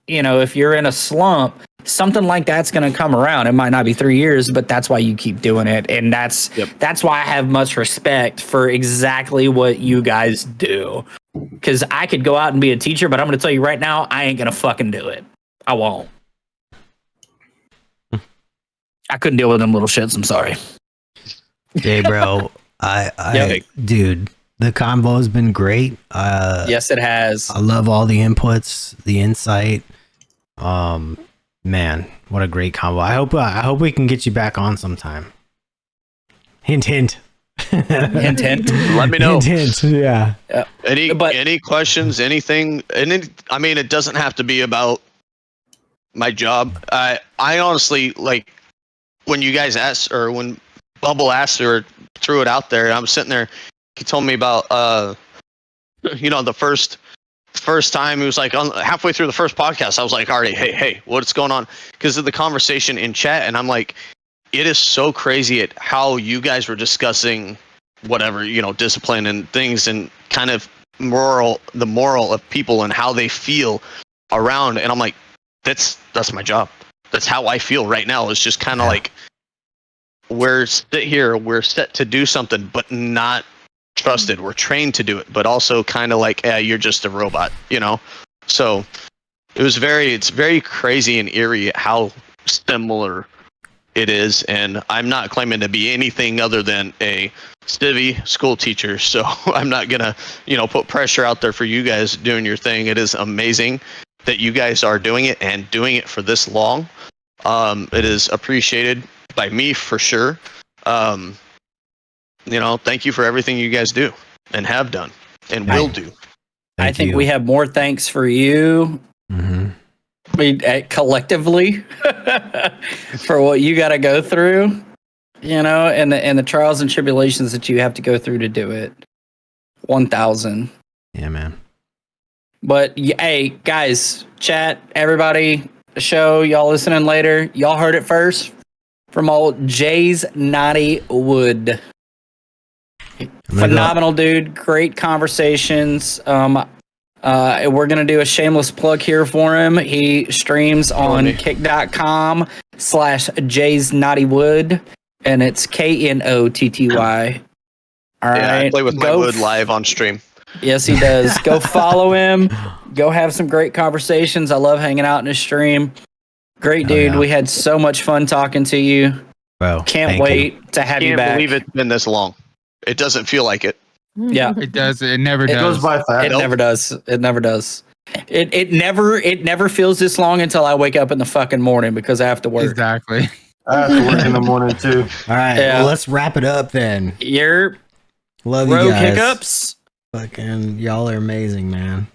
if you're in a slump, something like that's going to come around. It might not be 3 years, but that's why you keep doing it. And that's why I have much respect for exactly what you guys do. Because I could go out and be a teacher, but I'm going to tell you right now, I ain't going to fucking do it. I won't. I couldn't deal with them little shits. I'm sorry. Hey, bro. Dude, the convo has been great. Yes, it has. I love all the inputs, the insight. Man, what a great combo. I hope we can get you back on sometime. Hint, hint. Hint, hint. Let me know. Hint, hint. Yeah. Any questions, anything? I mean, it doesn't have to be about my job. I honestly, like, when you guys asked, or when Bubble asked or threw it out there, I'm sitting there, he told me about, the first time, he was like, halfway through the first podcast, I was like, already, hey, what's going on? Because of the conversation in chat, and I'm like, it is so crazy at how you guys were discussing whatever, discipline and things, and kind of the moral of people and how they feel around. And I'm like, that's my job. That's how I feel right now. It's just kind of like, we're set to do something, but not trusted. We're trained to do it, but also kind of like, you're just a robot, So it's very crazy and eerie how similar it is. And I'm not claiming to be anything other than a civvy school teacher, so I'm not gonna put pressure out there for you guys doing your thing. It is amazing that you guys are doing it and doing it for this long. It is appreciated by me for sure. Thank you for everything you guys do and have done and will do. I think we have more thanks for you. Mm-hmm. Collectively for what you got to go through, and the trials and tribulations that you have to go through to do it. 1,000. Yeah, man. But hey, guys, chat, everybody, the show, y'all listening later. Y'all heard it first from old JaysKnottyWood. Phenomenal dude, great conversations. We're gonna do a shameless plug here for him. He streams on kick.com/JaysKnottyWood, and it's KNOTTY. All right, I play with my wood live on stream. Yes, he does. Go follow him. Go have some great conversations. I love hanging out in his stream. Great dude. We had so much fun talking to you. Bro, can't wait to have you back. Can't believe it's been this long. It doesn't feel like it. Yeah, it does. It never does. It goes by fast. It never does. It never does. It never feels this long until I wake up in the fucking morning because I have to work. Exactly. I have to work in the morning too. All right, well, let's wrap it up then. Your Love you rogue guys. hiccups. Fucking y'all are amazing, man.